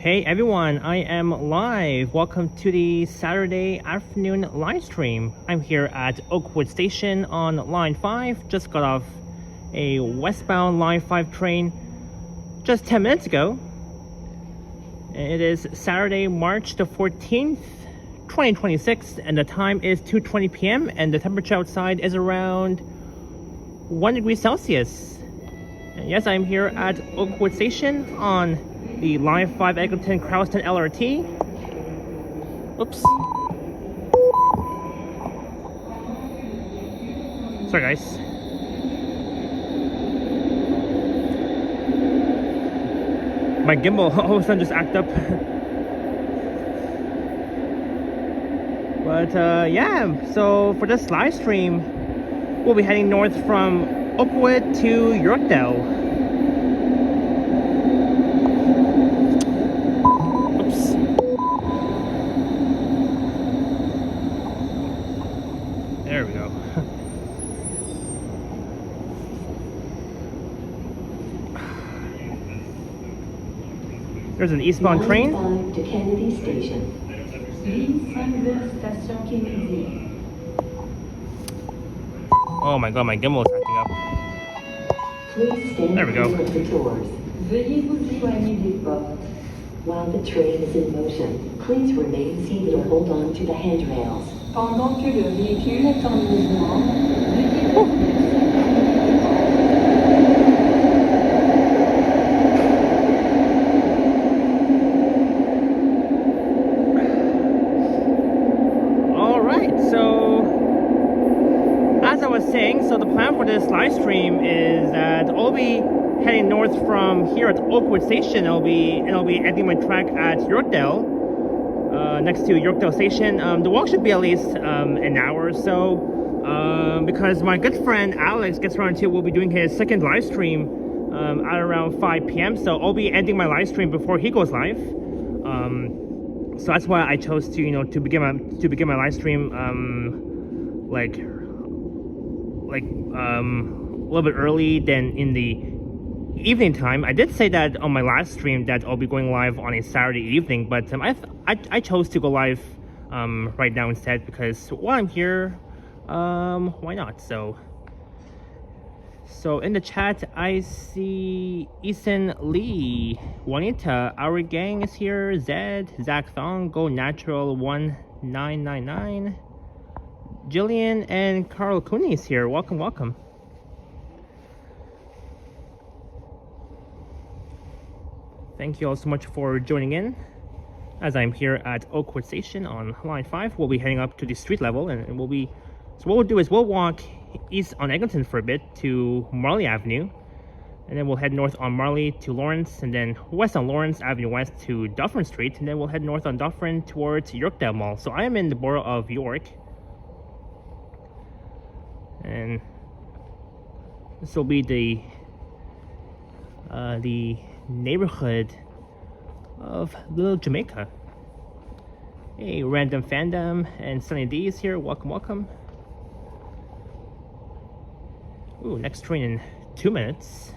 Hey everyone, I am live. Welcome to the Saturday afternoon live stream. I'm here at Oakwood Station on line 5. Just got off a westbound line 5 train just 10 minutes ago. And it is Saturday, March the 14th, 2026, and the time is 2:20 p.m. and the temperature outside is around 1 degree Celsius. And yes, I'm here at Oakwood Station on the line 5 Eglinton Crowston LRT. Oops. Sorry guys. My gimbal all of a sudden just acted up. But yeah, so for this live stream, we'll be heading north from Oakwood to Yorkdale. There we go. There's an eastbound train. To Kennedy Station. Oh my god, my gimbal is acting up. Please stand There we go. clear of the doors. Veuillez vous éloigner des portes. While the train is in motion, please remain seated or hold on to the handrails. Pendant que le véhicule est en mouvement, veuillez So the plan for this live stream is that I'll be heading north from here at Oakwood Station. I'll be ending my track at Yorkdale, next to Yorkdale Station. The walk should be at least an hour or so, because my good friend Alex gets around too. We'll be doing his second live stream at around 5 p.m. So I'll be ending my live stream before he goes live. So that's why I chose to to begin my live stream a little bit early than in the evening time. I did say that on my last stream that I'll be going live on a Saturday evening, but I chose to go live right now instead because while I'm here, why not? So in the chat I see Ethan Lee, Juanita, our gang is here, Zed, Zach Thong, Go Natural 1999, Jillian and Carl Cooney is here. Welcome. Thank you all so much for joining in. As I'm here at Oakwood Station on line 5, we'll be heading up to the street level, and so what we'll do is we'll walk east on Eglinton for a bit to Marlee Avenue, and then we'll head north on Marlee to Lawrence, and then west on Lawrence Avenue West to Dufferin Street, and then we'll head north on Dufferin towards Yorkdale Mall. So I am in the borough of York. And this will be the neighborhood of Little Jamaica. Hey, Random Fandom and Sunny D is here. Welcome. Ooh, next train in 2 minutes.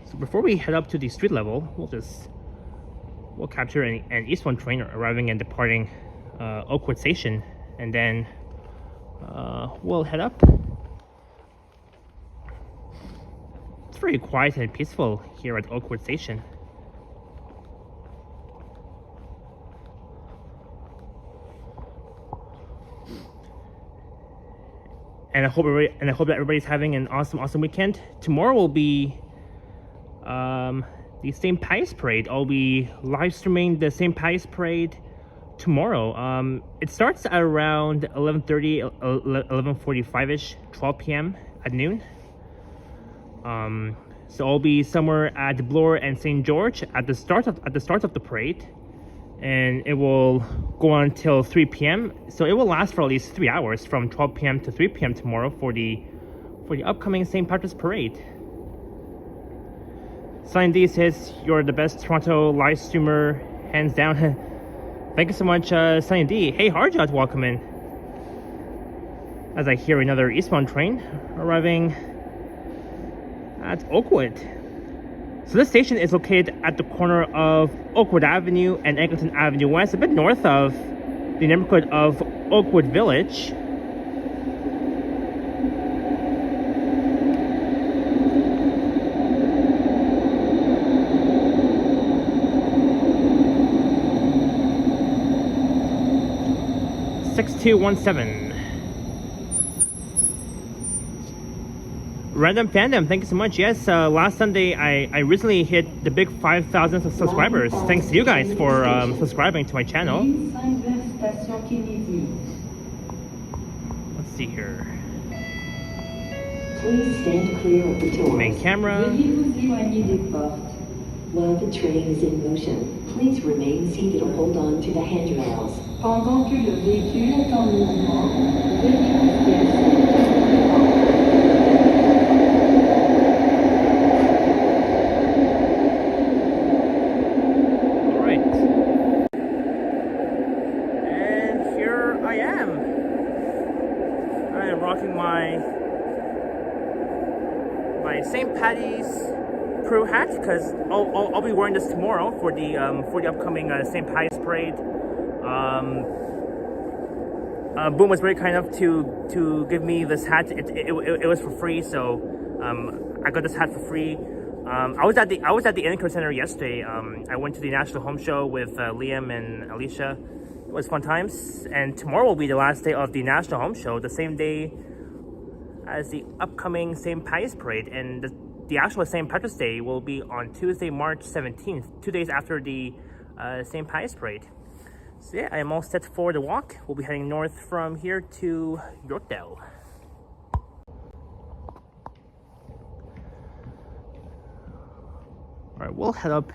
So before we head up to the street level, we'll capture an eastbound train arriving and departing Oakwood Station, and then we'll head up. It's very quiet and peaceful here at Oakwood Station. And I hope that everybody's having an awesome weekend. Tomorrow will be the St. Pius Parade. I'll be live streaming the St. Pius Parade tomorrow. It starts at around 11:30, 11:45ish, 12 p.m. at noon. So I'll be somewhere at Bloor and St. George at the start of the parade, and it will go on till 3 p.m. So it will last for at least 3 hours, from 12 p.m. to 3 p.m. tomorrow for the upcoming St. Patrick's Parade. Sign D says you're the best Toronto live streamer, hands down. Thank you so much, Sunny D. Hey, Harjot, welcome in. As I hear another eastbound train arriving at Oakwood. So this station is located at the corner of Oakwood Avenue and Eglinton Avenue West, a bit north of the neighborhood of Oakwood Village. (6217) Random Fandom, thank you so much. Yes, last Sunday I recently hit the big 5,000 subscribers. Thanks to you guys for subscribing to my channel. Let's see here. Please stand clear of the doors. Main camera. While the train is in motion, please remain seated or hold on to the handrails. Pendant que le véhicule est en mouvement, veuillez rester assis. St. Patty's crew hat, because I'll be wearing this tomorrow for the upcoming St. Patty's parade. Boom was very kind enough to give me this hat. It was for free, so I got this hat for free. I was at the Anchor Center yesterday. I went to the National Home Show with Liam and Alicia. It was fun times, and tomorrow will be the last day of the National Home Show, the same day as the upcoming St. Patty's Parade, and the actual St. Patrick's Day will be on Tuesday, March 17th, 2 days after the St. Patty's Parade. So yeah, I am all set for the walk. We'll be heading north from here to Yorkdale. Alright, we'll head up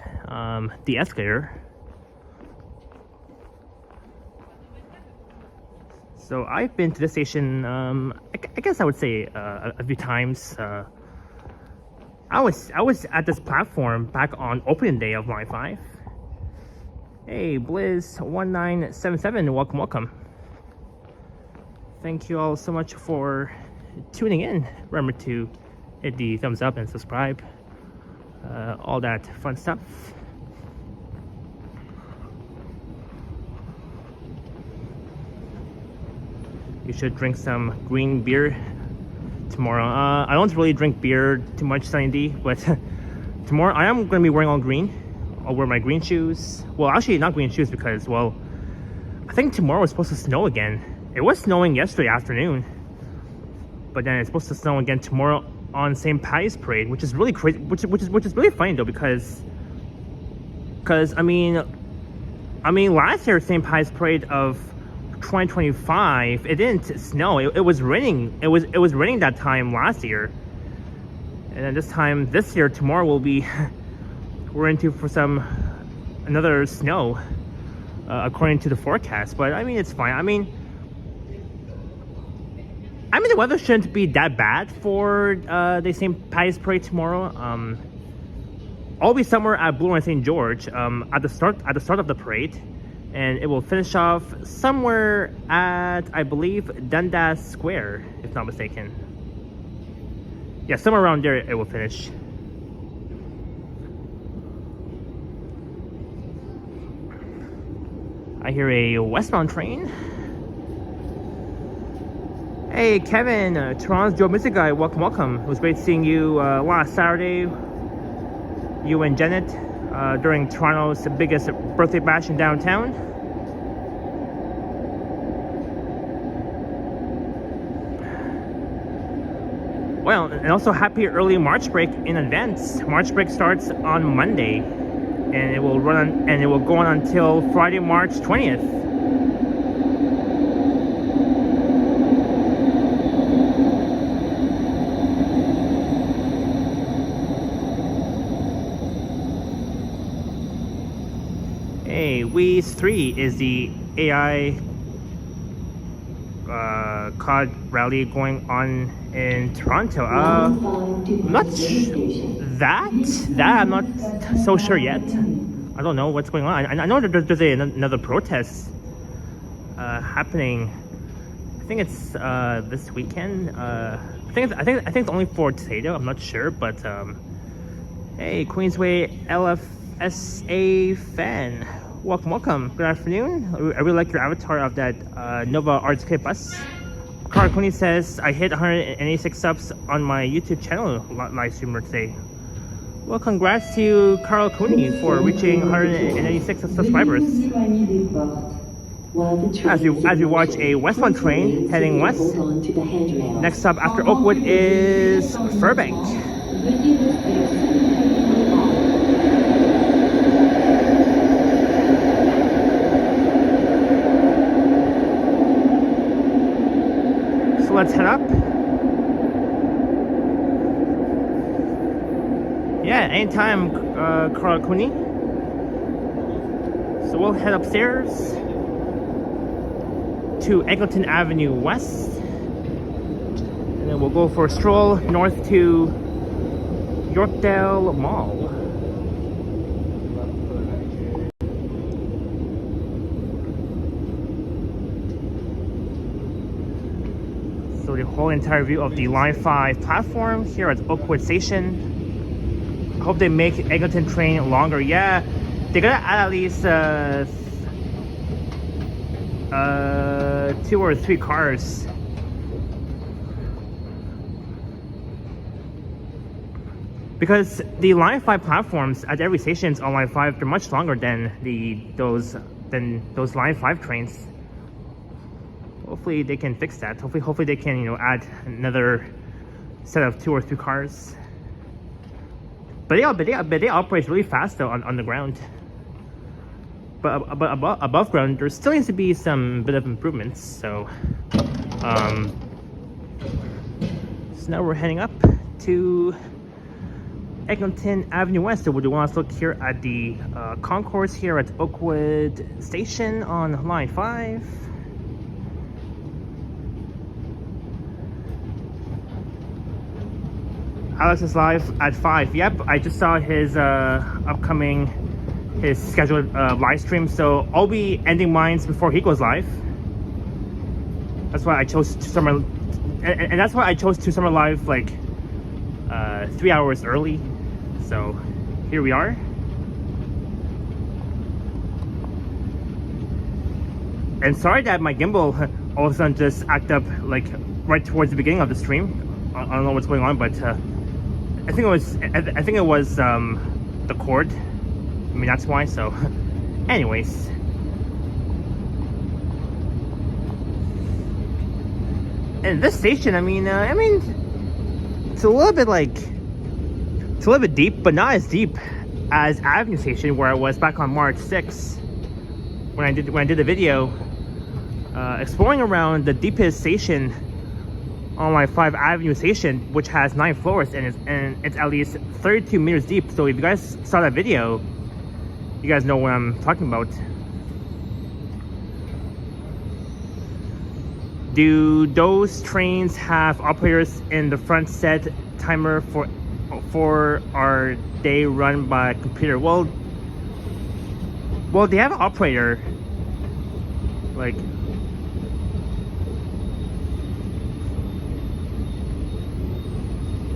the escalator. So I've been to this station, I guess I would say a few times. I was at this platform back on opening day of Line 5. Hey, Blizz1977, welcome. Thank you all so much for tuning in. Remember to hit the thumbs up and subscribe. All that fun stuff. You should drink some green beer tomorrow. I don't really drink beer too much, Sunny D, but tomorrow I am going to be wearing all green. I'll wear my green shoes. Well, actually not green shoes because, well, I think tomorrow is supposed to snow again. It was snowing yesterday afternoon, but then it's supposed to snow again tomorrow on St. Patty's Parade, which is really crazy. Which is really funny though, because I mean last year's St. Patty's Parade of 2025, it didn't snow. It was raining. It was raining that time last year, and then this year, tomorrow will be we're into for another snow, according to the forecast. But I mean, it's fine. I mean the weather shouldn't be that bad for the St. Patty's Parade tomorrow. I'll be somewhere at Blue and St. George at the start of the parade. And it will finish off somewhere at, I believe, Dundas Square, if not mistaken. Yeah, somewhere around there it will finish. I hear a westbound train. Hey, Kevin, Toronto's Joe Music Guy, welcome. It was great seeing you last Saturday. You and Janet. During Toronto's biggest birthday bash in downtown. Well, and also happy early March break in advance. March break starts on Monday, and it will go on until Friday, March 20th. Hey, Wheeze 3 is the AI COD rally going on in Toronto. I'm not so sure yet. I don't know what's going on. I know that there's another protest happening. I think it's this weekend. I think it's only for today though. I'm not sure, but Hey, Queensway LFSA fan. Welcome. Good afternoon. I really like your avatar of that Nova Arts Kit bus. Carl Cooney says, I hit 186 subs on my YouTube channel live streamer today. Well, congrats to Carl Cooney for reaching 186 subscribers. As we watch a westbound train heading west. Next stop after Oakwood is Fairbank. So let's head up. Yeah, anytime, Carl Cooney. So we'll head upstairs to Eglinton Avenue West, and then we'll go for a stroll north to Yorkdale Mall. So the whole entire view of the Line 5 platform here at Oakwood Station. Hope they make Eglinton train longer. Yeah, they're gonna add at least 2 or 3 cars. Because the Line 5 platforms at every stations on Line 5, they're much longer than those Line 5 trains. Hopefully they can fix that. Hopefully they can, you know, add another set of 2 or 3 cars. But they operate really fast though on the ground. But above ground, there still needs to be some bit of improvements. So, so now we're heading up to Eglinton Avenue West. So we want to look here at the concourse here at Oakwood Station on Line 5. Alex is live at 5. Yep, I just saw his his scheduled live stream, so I'll be ending mine before he goes live. That's why I chose to summer, and that's why I chose to summer live like 3 hours early. So here we are. And sorry that my gimbal all of a sudden just acted up like right towards the beginning of the stream. I don't know what's going on, but I think it was the cord. I mean, that's why. So anyways, and this station, I mean it's a little bit deep, but not as deep as Avenue Station, where I was back on March 6th when I did the video exploring around the deepest station on my 5 Avenue Station, which has 9 floors, and it's at least 32 meters deep. So if you guys saw that video, you guys know what I'm talking about. Do those trains have operators in the front set timer for are they run by computer? Well, they have an operator. Like,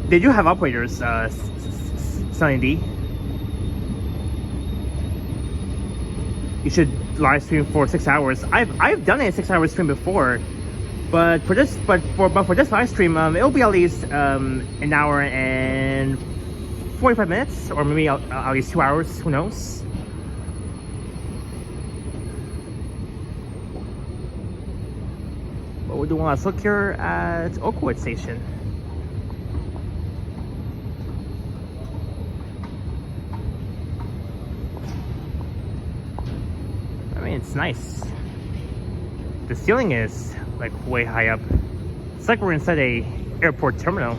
they do have operators, Sunny D. You should live stream for 6 hours. I've done a 6-hour stream before, but for this live stream, it'll be at least an hour and 45 minutes, or maybe at least 2 hours. Who knows? But we're doing a look here at Oakwood Station. It's nice. The ceiling is like way high up. It's like we're inside a airport terminal.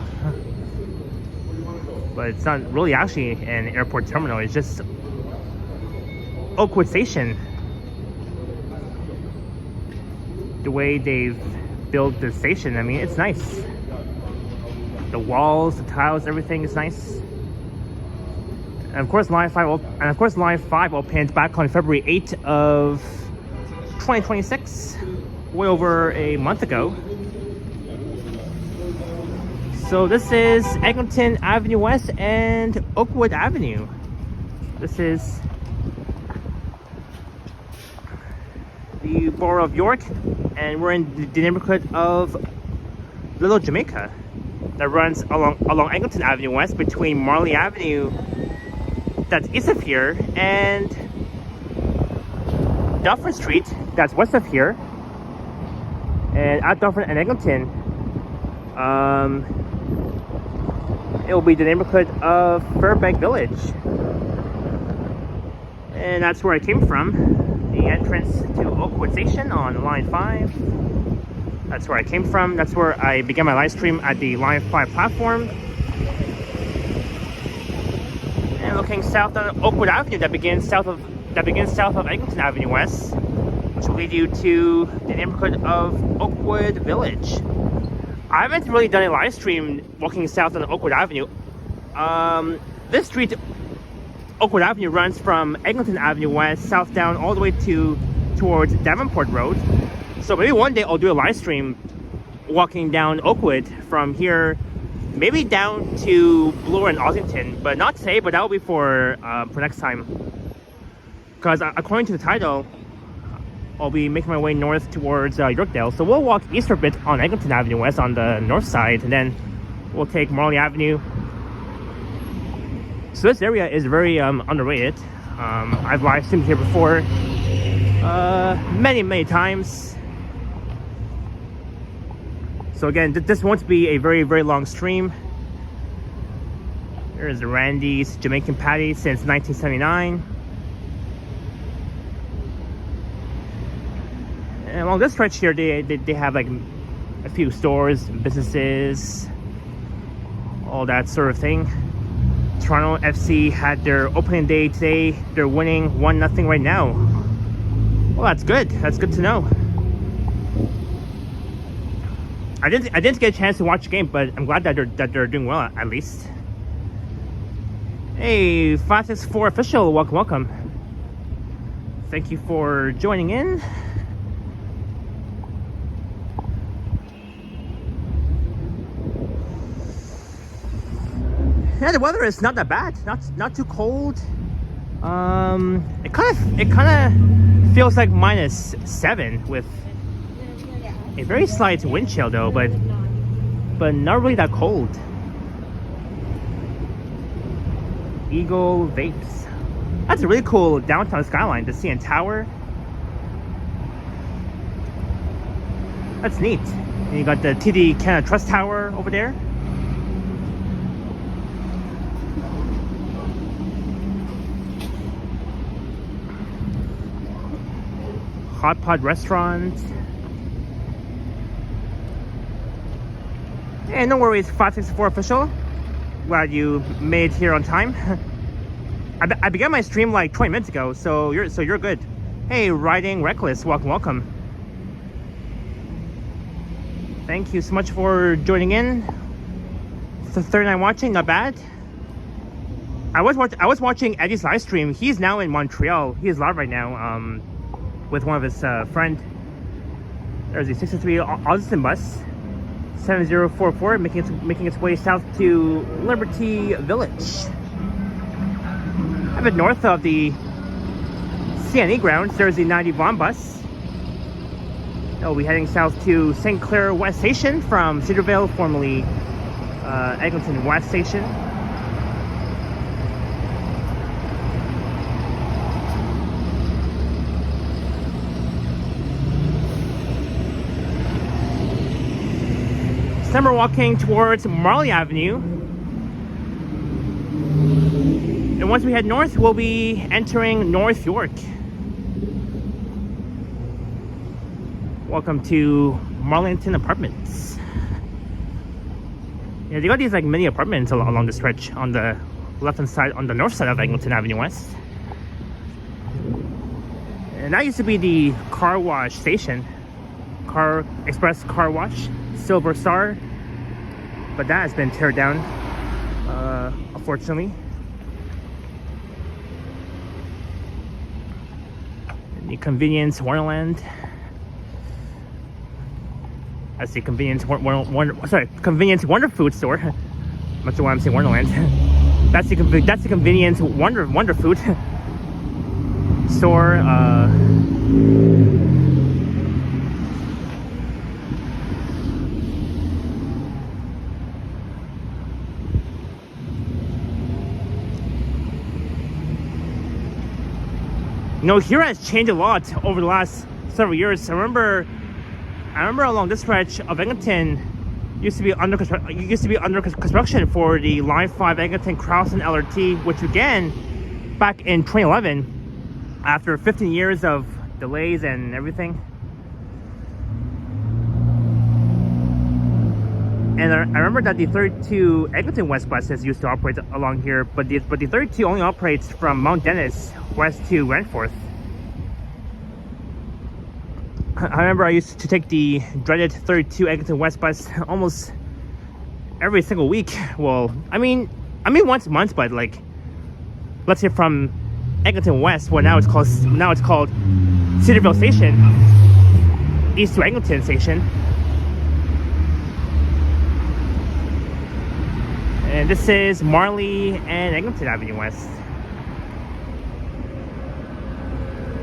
But it's not really actually an airport terminal. It's just Oakwood Station. The way they've built the station, I mean, it's nice. The walls, the tiles, everything is nice. And of course, Line 5 opened back on February 8th of 2026, way over a month ago. So this is Eglinton Avenue West and Oakwood Avenue. This is the borough of York, and we're in the neighborhood of Little Jamaica that runs along Eglinton Avenue West between Marlee Avenue, that's east of here, and Dufferin Street, that's west of here. And at Dufferin and Eglinton, it will be the neighborhood of Fairbank Village. And that's where I came from. The entrance to Oakwood Station on line 5. That's where I came from. That's where I began my live stream at the line 5 platform. And looking south on Oakwood Avenue that begins south of Eglinton Avenue West, which will lead you to the neighborhood of Oakwood Village. I haven't really done a live stream walking south on Oakwood Avenue. This street, Oakwood Avenue, runs from Eglinton Avenue West south down all the way towards Davenport Road. So maybe one day I'll do a live stream walking down Oakwood from here, maybe down to Bloor and Ossington, but not today, but that will be for next time. Because according to the title, I'll be making my way north towards Yorkdale. So we'll walk east a bit on Eglinton Avenue West on the north side, and then we'll take Marlee Avenue. So this area is very underrated. I've live streamed here before many times. So again, this won't be a very long stream. There's the Randy's Jamaican Patty since 1979. And along this stretch here, they have like a few stores, businesses, all that sort of thing. Toronto FC had their opening day today. They're winning 1-0 right now. Well, that's good. That's good to know. I didn't get a chance to watch the game, but I'm glad that they're doing well at least. Hey, 564 official, welcome. Thank you for joining in. Yeah, the weather is not that bad. Not too cold. It kind of feels like -7 with a very slight wind chill though, but not really that cold. Eagle Vapes. That's a really cool downtown skyline. The CN Tower. That's neat. And you got the TD Canada Trust Tower over there. Hot Pot Restaurant. Hey, no worries, 564 official. Glad you made it here on time. I began my stream like 20 minutes ago, so you're good. Hey, Riding Reckless, welcome. Thank you so much for joining in. It's the third night watching, not bad. I was watching Eddie's live stream. He's now in Montreal. He is live right now. With one of his friend. There's the 63 Austin bus 7044 making its way south to Liberty Village. A bit north of the CNE grounds, there's the 90 Vaughan bus. We'll be heading south to St. Clair West Station from Cedarville, formerly Eglinton West Station. Then we're walking towards Marlee Avenue. And once we head north, we'll be entering North York. Welcome to Marlington Apartments. Yeah, they got these like mini apartments along the stretch on the left-hand side, on the north side of Eglinton Avenue West. And that used to be the car wash station. Express Car Wash. Silver Star, but that has been teared down, unfortunately. And the Convenience Wonderland. That's the Convenience Convenience Wonder Food Store. I'm not sure why I'm saying Wonderland. That's the convenience wonder food store. You know, here has changed a lot over the last several years. I remember along this stretch of Eglinton used to be under construction for the Line 5 Eglinton Crowson LRT, which began back in 2011 after 15 years of delays and everything. And I remember that the 32 Eglinton West buses used to operate along here, but the 32 only operates from Mount Dennis west to Ranforth. I remember I used to take the dreaded 32 Eglinton West bus almost every single week. Well, I mean once a month, but like, let's say from Eglinton West, well now it's called Cedarville Station, east to Eglinton Station. And this is Marlee and Eglinton Avenue West.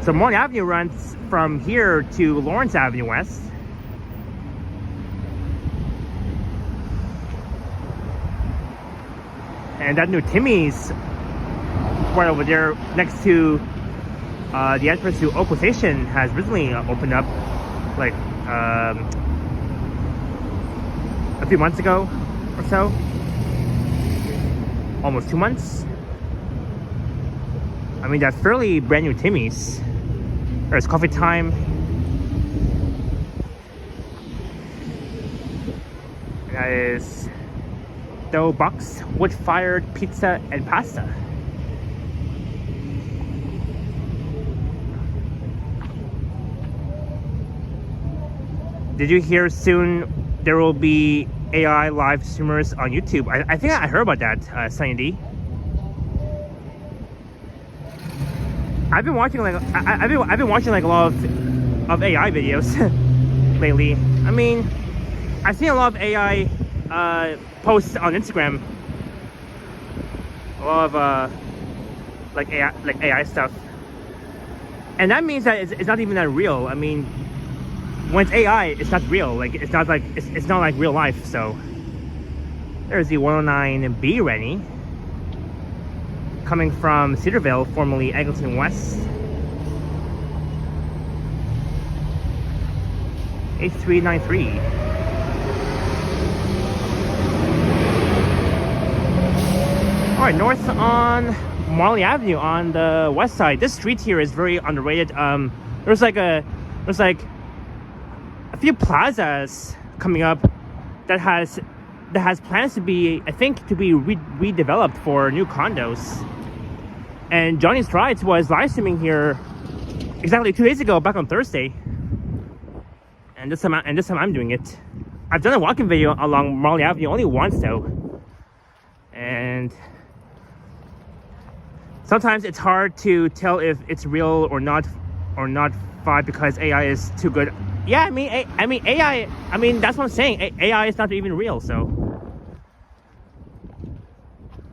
So Marlee Avenue runs from here to Lawrence Avenue West. And that new Timmy's right over there next to the entrance to Oakwood Station has recently opened up, like a few months ago or so. Almost 2 months. I mean, that's fairly brand new Timmy's. There's coffee time. And that is Dough Box, wood-fired pizza and pasta. Did you hear soon there will be AI live streamers on YouTube? I think I heard about that, Sunny D. I've been watching like I've been watching like a lot of AI videos lately. I mean, I've seen a lot of AI posts on Instagram. A lot of like AI stuff, and that means that it's not even that real. I mean, when it's AI, it's not real. Like it's not like real life. So there's the 109B Rennie coming from Cedarville, formerly Eglinton West. 8393. All right, north on Marlee Avenue on the west side. This street here is very underrated. There's like a few plazas coming up that has plans to be, I think, to be redeveloped for new condos. And Johnny Strides was live streaming here exactly 2 days ago, back on Thursday. And this time I'm doing it. I've done a walking video along Marlee Avenue only once though, and sometimes it's hard to tell if it's real or not because AI is too good. Yeah, I mean AI. I mean, that's what I'm saying. AI is not even real. So,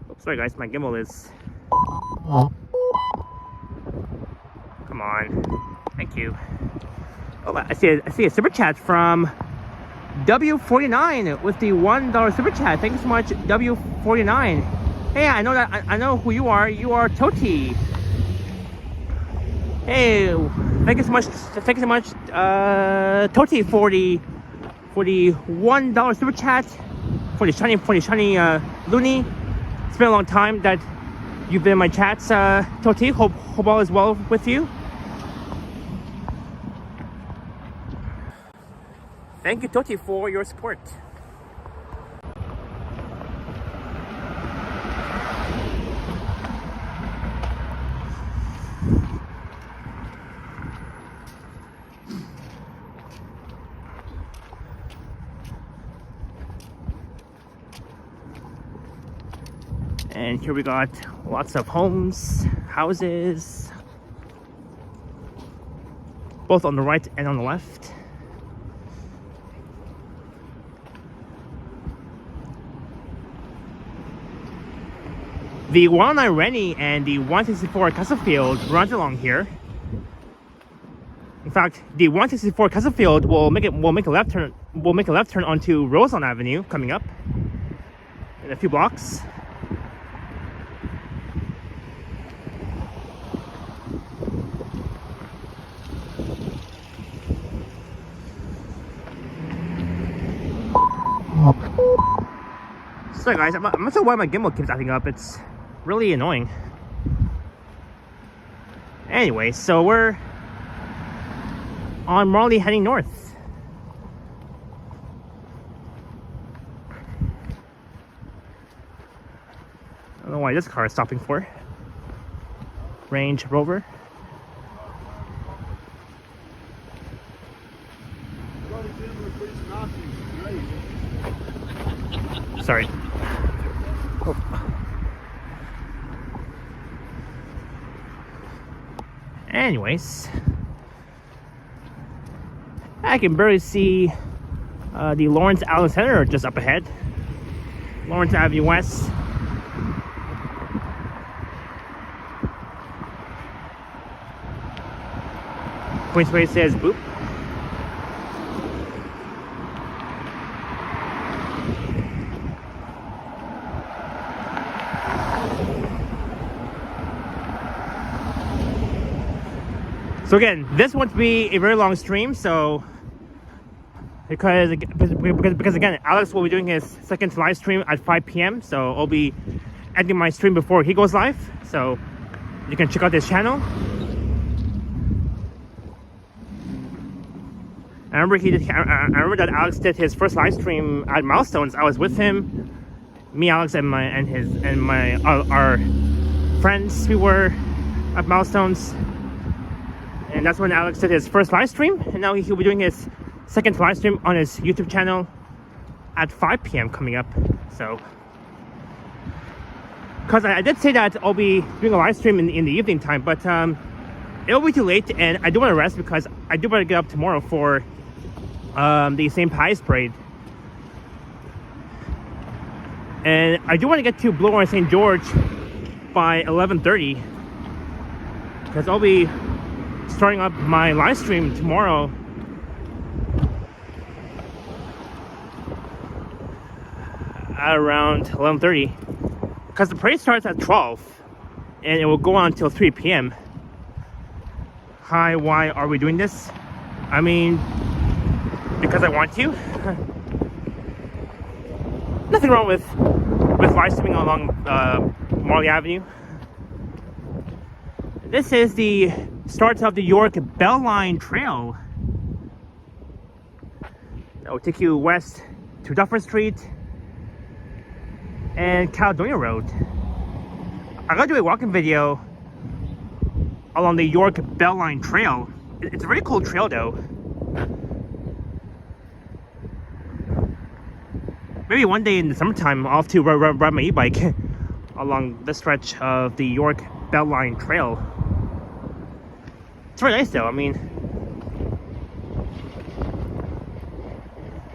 oops, sorry guys, my gimbal is. Come on, thank you. Oh, I see a super chat from W49 with the $1 super chat. Thank you so much, W49. Hey, I know who you are. You are Toti. Hey, thank you so much, Toti, for the $1 super chat, for the shiny loony. It's been a long time that you've been in my chats, Toti. Hope all is well with you. Thank you, Toti, for your support. And here we got lots of homes, houses, both on the right and on the left. The 109 Rennie and the 164 Castlefield runs along here. In fact, the 164 Castlefield will make a left turn onto Roseland Avenue coming up in a few blocks. Sorry guys, I'm not sure why my gimbal keeps acting up. It's really annoying. Anyway, so we're on Marlee heading north. I don't know why this car is stopping for. Range Rover. Sorry. Oh. Anyways, I can barely see the Lawrence Allen Center just up ahead. Lawrence Avenue West. Queensway says boop. So again, this won't be a very long stream, so because again, Alex will be doing his second live stream at 5 p.m. So I'll be ending my stream before he goes live, so you can check out his channel. I remember that Alex did his first live stream at Milestones. I was with him, me, Alex, and our friends. We were at Milestones. And that's when Alex did his first live stream, and now he'll be doing his second live stream on his YouTube channel at 5 p.m. coming up. So, because I did say that I'll be doing a live stream in the evening time, but it'll be too late, and I do want to rest because I do want to get up tomorrow for the St. Pius Parade. And I do want to get to Blue Orange St. George by 11:30 because I'll be starting up my live stream tomorrow at around 11:30 because the parade starts at 12 and it will go on until 3 p.m. Hi, why are we doing this? I mean, because I want to. Nothing wrong with live streaming along Marlee Avenue. This is the start of the York Bell Line Trail. That will take you west to Dufferin Street and Caledonia Road. I'm gonna do a walking video along the York Bell Line Trail. It's a very cool trail though. Maybe one day in the summertime I'll have to ride my e-bike along this stretch of the York Bell Line Trail. It's very nice though, I mean,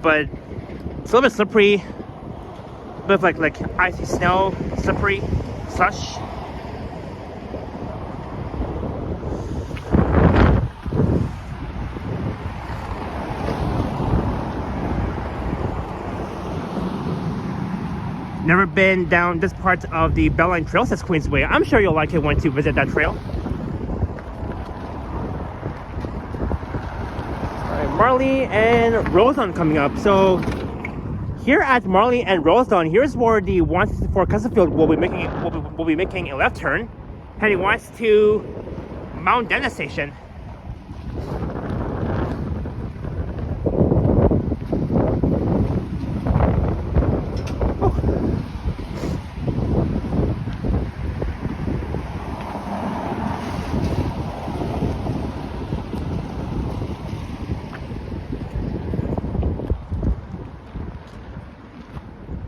but it's a little bit slippery, a bit of like icy snow, slippery, slush. Never been down this part of the Bell Line Trail, says Queensway. I'm sure you'll like it once you visit that trail. Marlee and Roseland coming up. So here at Marlee and Roseland, here's where the 164 Castlefield will be making a left turn, heading west to Mount Dennis Station.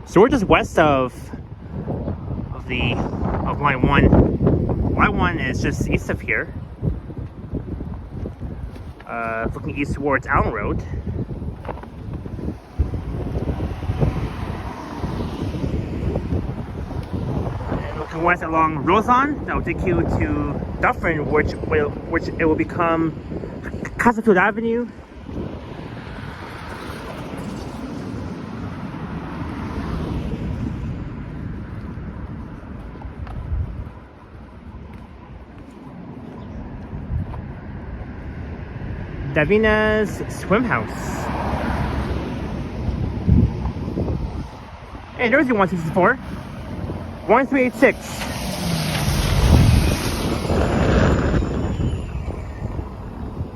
So we're just west of line 1. Line 1 is just east of here, looking east towards Allen Road. And we'll west along Rosan. That will take you to Dufferin, which it will become Castlefield Avenue. Davina's Swim House. Hey, there's your 164. 1386.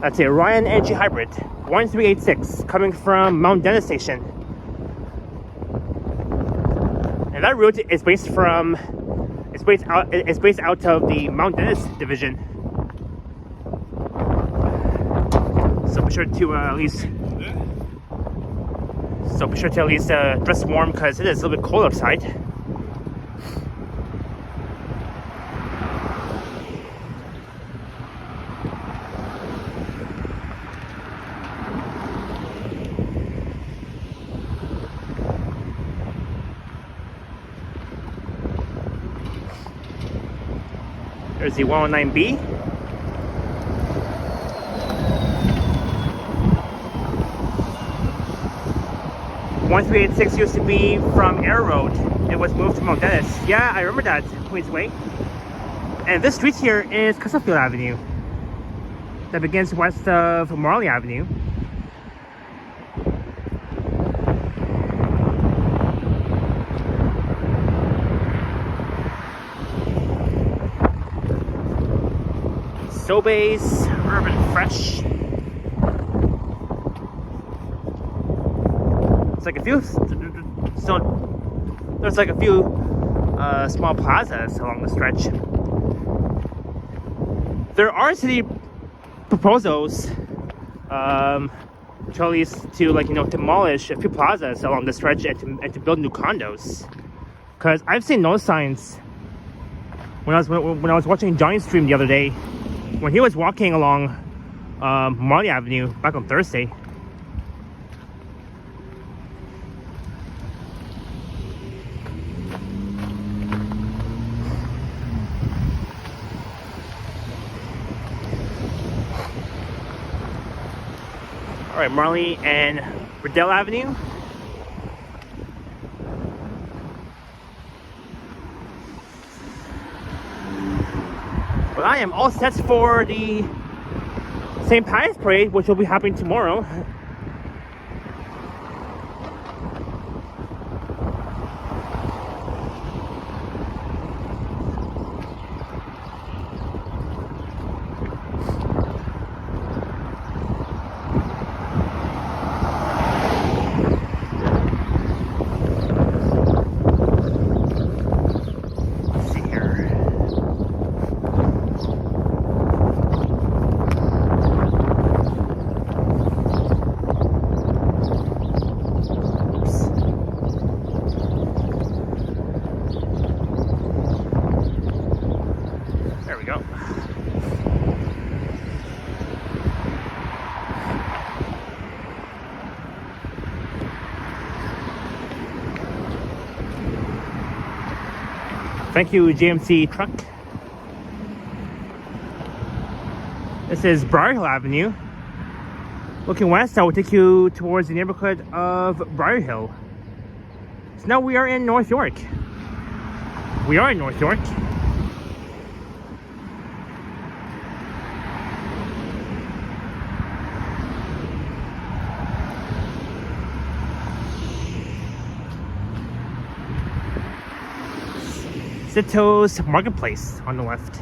That's a Ryan Energy Hybrid. 1386 coming from Mount Dennis Station. And that route is based out of the Mount Dennis division. So be sure to at least dress warm because it is a little bit cold outside. There's the 109B. (1386) used to be from Air Road. It was moved to Mount Dennis. Yeah, I remember that. Queensway. And this street here is Castlefield Avenue. That begins west of Marlee Avenue. Sobeys, Urban Fresh. It's like a few, there's like a few small plazas along the stretch. There are city proposals to at least demolish a few plazas along the stretch and to build new condos. Because I've seen those signs when I was watching Johnny's stream the other day. When he was walking along Marlee Avenue back on Thursday. Alright, Marlee and Yorkdale Avenue. But I am all set for the St. Pius Parade, which will be happening tomorrow. Thank you, JMC Truck. This is Briar Avenue. Looking west, I will take you towards the neighborhood of Briar Hill. So now we are in North York. We are in North York. Sito's Marketplace on the left.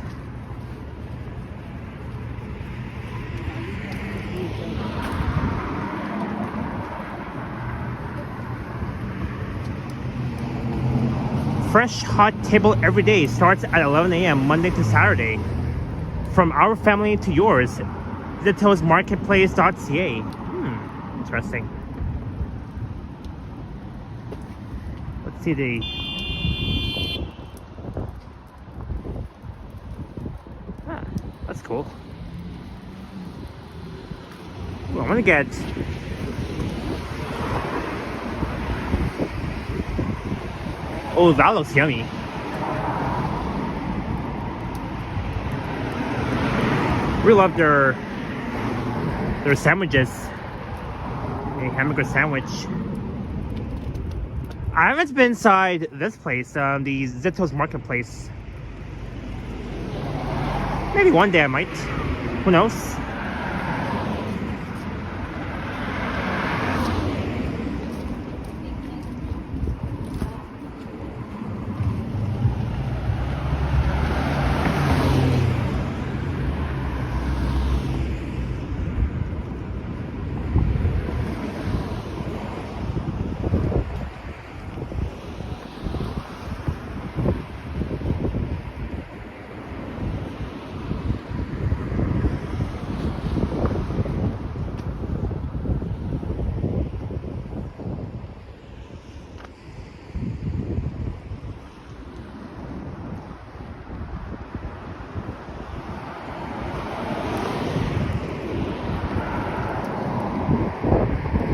Fresh hot table every day starts at 11 a.m. Monday to Saturday. From our family to yours. Sito's Marketplace.ca. Interesting. Let's see the that's cool. Well, I'm gonna get oh, that looks yummy. We love their sandwiches. A hamburger sandwich. I haven't been inside this place, the Zito's Marketplace. Maybe one day I might. Who knows?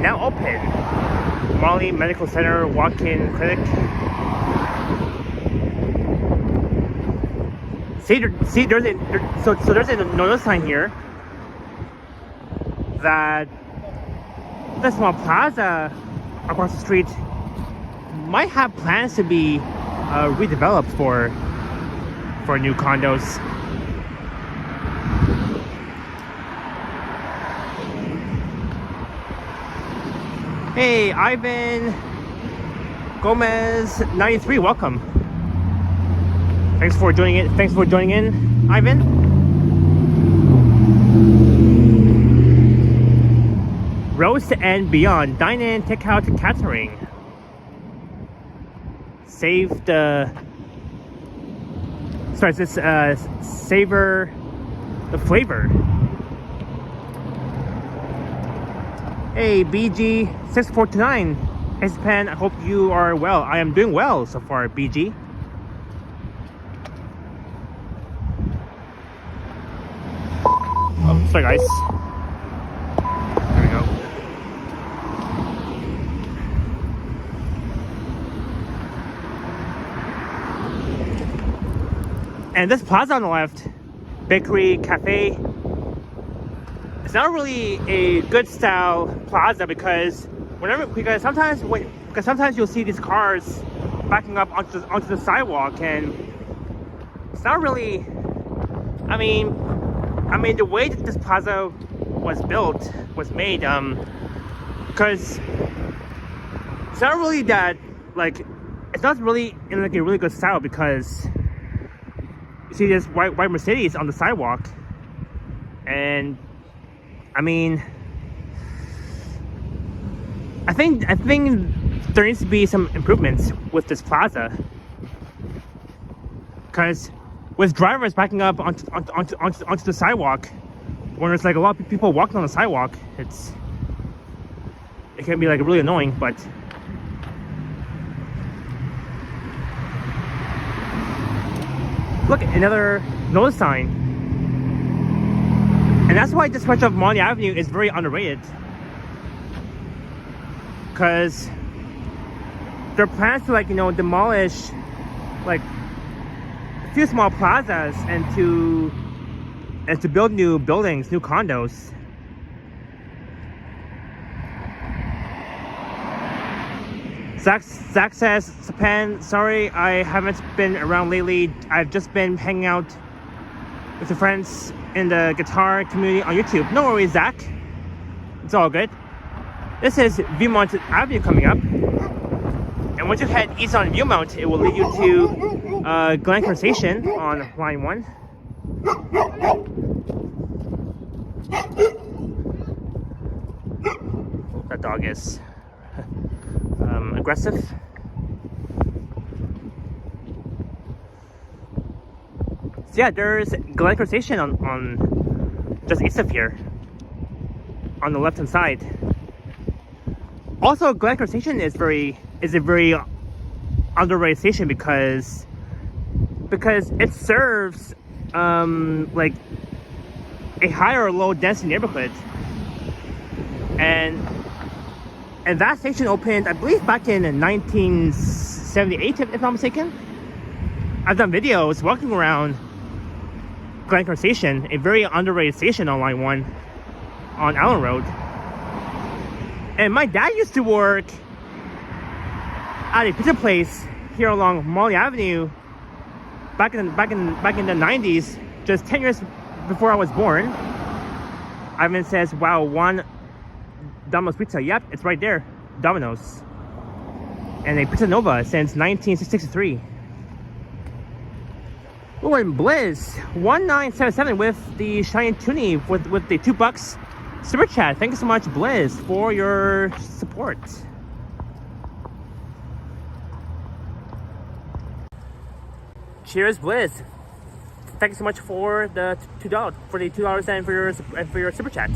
Now open. Marlee Medical Center walk-in clinic. See, there's a notice sign here that the small plaza across the street might have plans to be redeveloped for new condos. Hey, Ivan Gomez 93, welcome. Thanks for joining in, Ivan. Roast and Beyond, dine-in, take-out, catering. Savor the flavor. Hey, BG6429. Hey, Japan, I hope you are well. I am doing well so far, BG. Oh, sorry guys. There we go. And this plaza on the left, bakery, cafe, it's not really a good style plaza because sometimes you'll see these cars backing up onto the sidewalk, and it's not really. I mean, the way that this plaza was made, because it's not really that, like, it's not really in like a really good style, because you see this white Mercedes on the sidewalk, and I mean, I think there needs to be some improvements with this plaza, because with drivers backing up onto the sidewalk, when there's like a lot of people walking on the sidewalk, it can be like really annoying. But look, another notice sign, and that's why this stretch of Marlee Avenue is very underrated, because there are plans to, like, you know, demolish like a few small plazas and to build new buildings, new condos. Zach says, Japan, sorry I haven't been around lately. I've just been hanging out with the friends in the guitar community on YouTube. No worries, Zach. It's all good. This is Viewmont Avenue coming up. And once you head east on Viewmont, it will lead you to Glencairn Station on line 1. That dog is aggressive. So yeah, there's Glencairn Station on just east of here, on the left hand side. Also, Glencairn Station is a very underrated station because it serves like a high or low density neighborhood, and that station opened, I believe, back in 1978, if I'm not mistaken. I've done videos walking around Glencairn Station, a very underrated station on Line 1 on Allen Road. And my dad used to work at a pizza place here along Marlee Avenue back in the 90s, just 10 years before I was born. Ivan says, wow, one Domino's Pizza. Yep, it's right there, Domino's. And a Pizza Nova since 1963. Oh, and Blizz 1977 with the Shiny Toonie with the $2 super chat. Thank you so much, Blizz, for your support. Cheers, Blizz. Thank you so much for the $2 and for your super chat.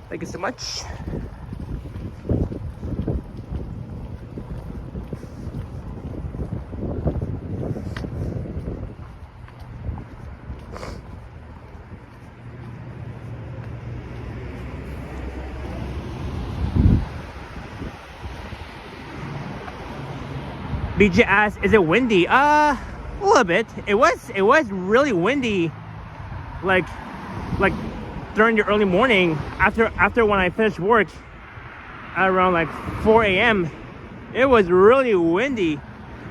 Thank you so much. BJ asks, is it windy? A little bit. It was really windy, like during the early morning after when I finished work at around like 4 a.m. It was really windy.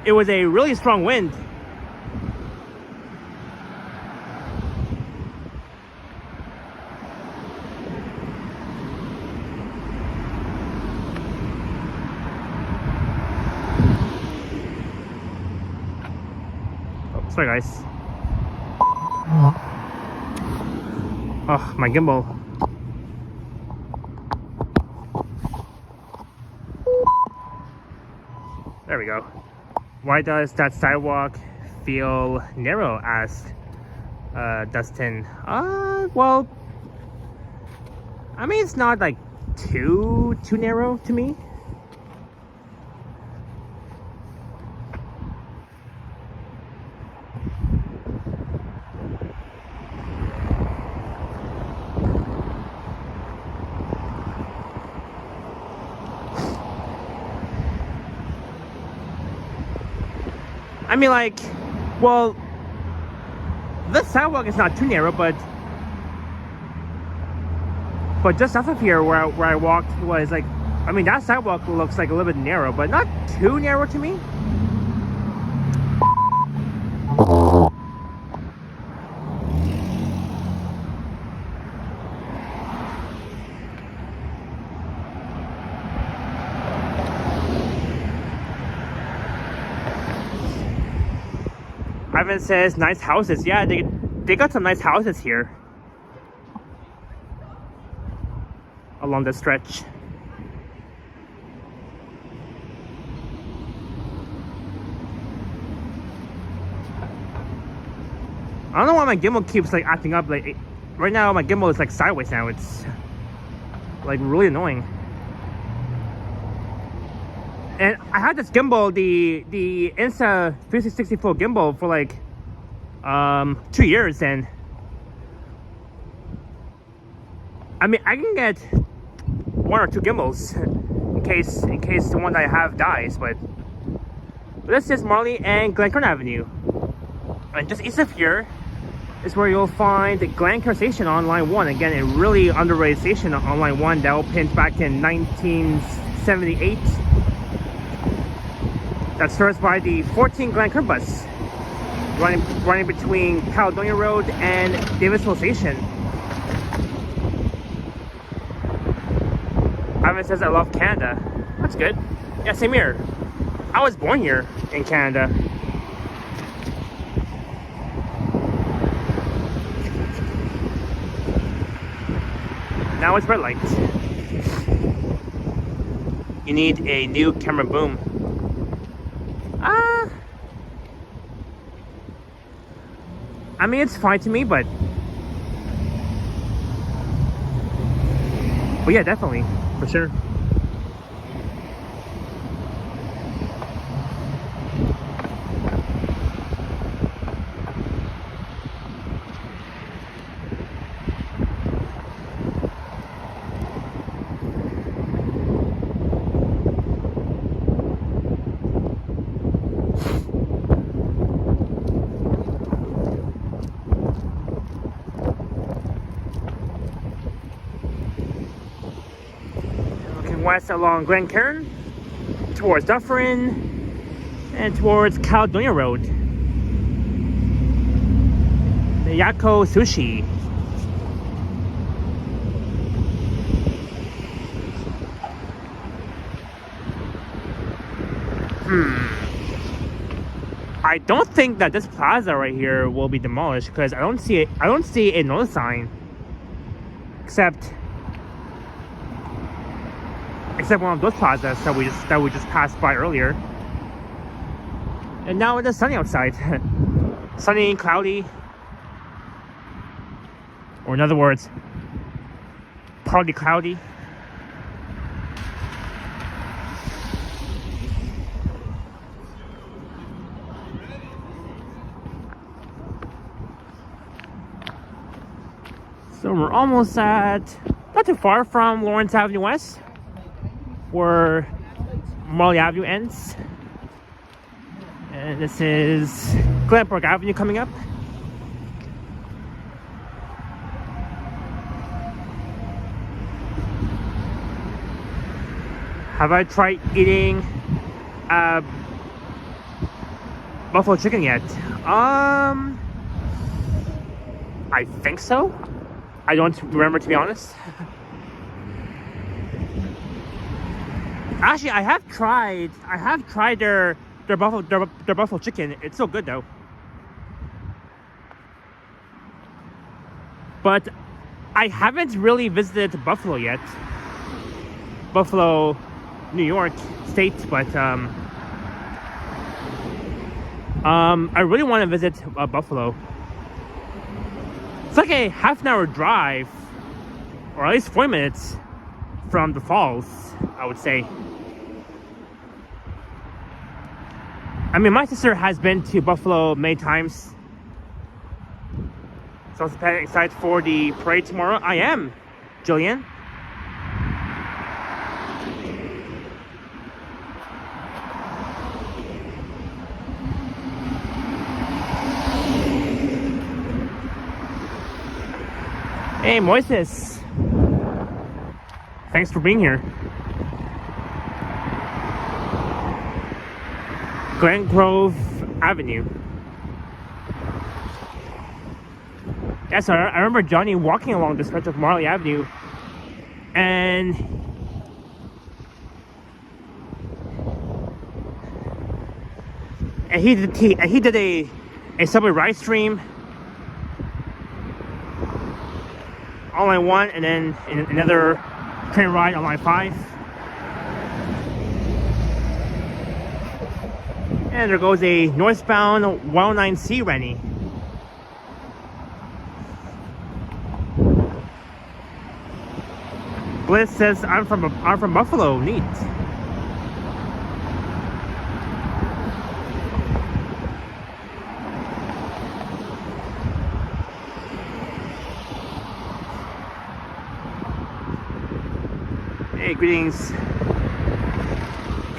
It was a really strong wind. Sorry guys. Oh, my gimbal. There we go. Why does that sidewalk feel narrow? Asked Dustin. Well, I mean, it's not like too narrow to me. I mean, like, well, the sidewalk is not too narrow, but just off of here where I walked was like, I mean, that sidewalk looks like a little bit narrow, but not too narrow to me. Ivan says nice houses. Yeah, they got some nice houses here along the stretch. I don't know why my gimbal keeps like acting up. Like right now, my gimbal is like sideways now. It's like really annoying. And I had this gimbal, the Insta 364 gimbal for like 2 years, and I mean I can get 1 or 2 gimbals in case the one that I have dies. But this is Marlee and Glencairn Avenue, and just east of here is where you'll find the Glencairn Station on Line 1. Again, a really underrated station on Line 1 that opened back in 1978. That's served by the 14 Glencairn bus, running between Caledonia Road and Davisville Station. Ivan says, I love Canada. That's good. Yeah, same here. I was born here in Canada. Now it's red light. You need a new camera boom. I mean, it's fine to me, but yeah, definitely, for sure. west along Glencairn, towards Dufferin, and towards Caledonia Road. The Yako Sushi. I don't think that this plaza right here will be demolished because I don't see a notice sign except one of those plazas that we just passed by earlier. And now it is sunny outside. Sunny, cloudy, or in other words, partly cloudy. So we're almost at, not too far from Lawrence Avenue West, where Marlee Avenue ends. And this is Glenpark Avenue coming up. Have I tried eating buffalo chicken yet? I think so. I don't remember, to be honest. Actually, I have tried their buffalo chicken. It's so good though. But I haven't really visited Buffalo yet. Buffalo, New York State, but I really want to visit Buffalo. It's like a half-an-hour drive, or at least 40 minutes from the falls, I would say. I mean, my sister has been to Buffalo many times. So I'm excited for the parade tomorrow. I am, Jillian. Hey, Moises. Thanks for being here. Glen Grove Avenue. Yeah, so I remember Johnny walking along the stretch of Marlee Avenue, and he did a subway ride stream on line 1, and then another train ride on line 5. And there goes a northbound 109C Rennie. Bliss says I'm from Buffalo. Neat. Hey, greetings,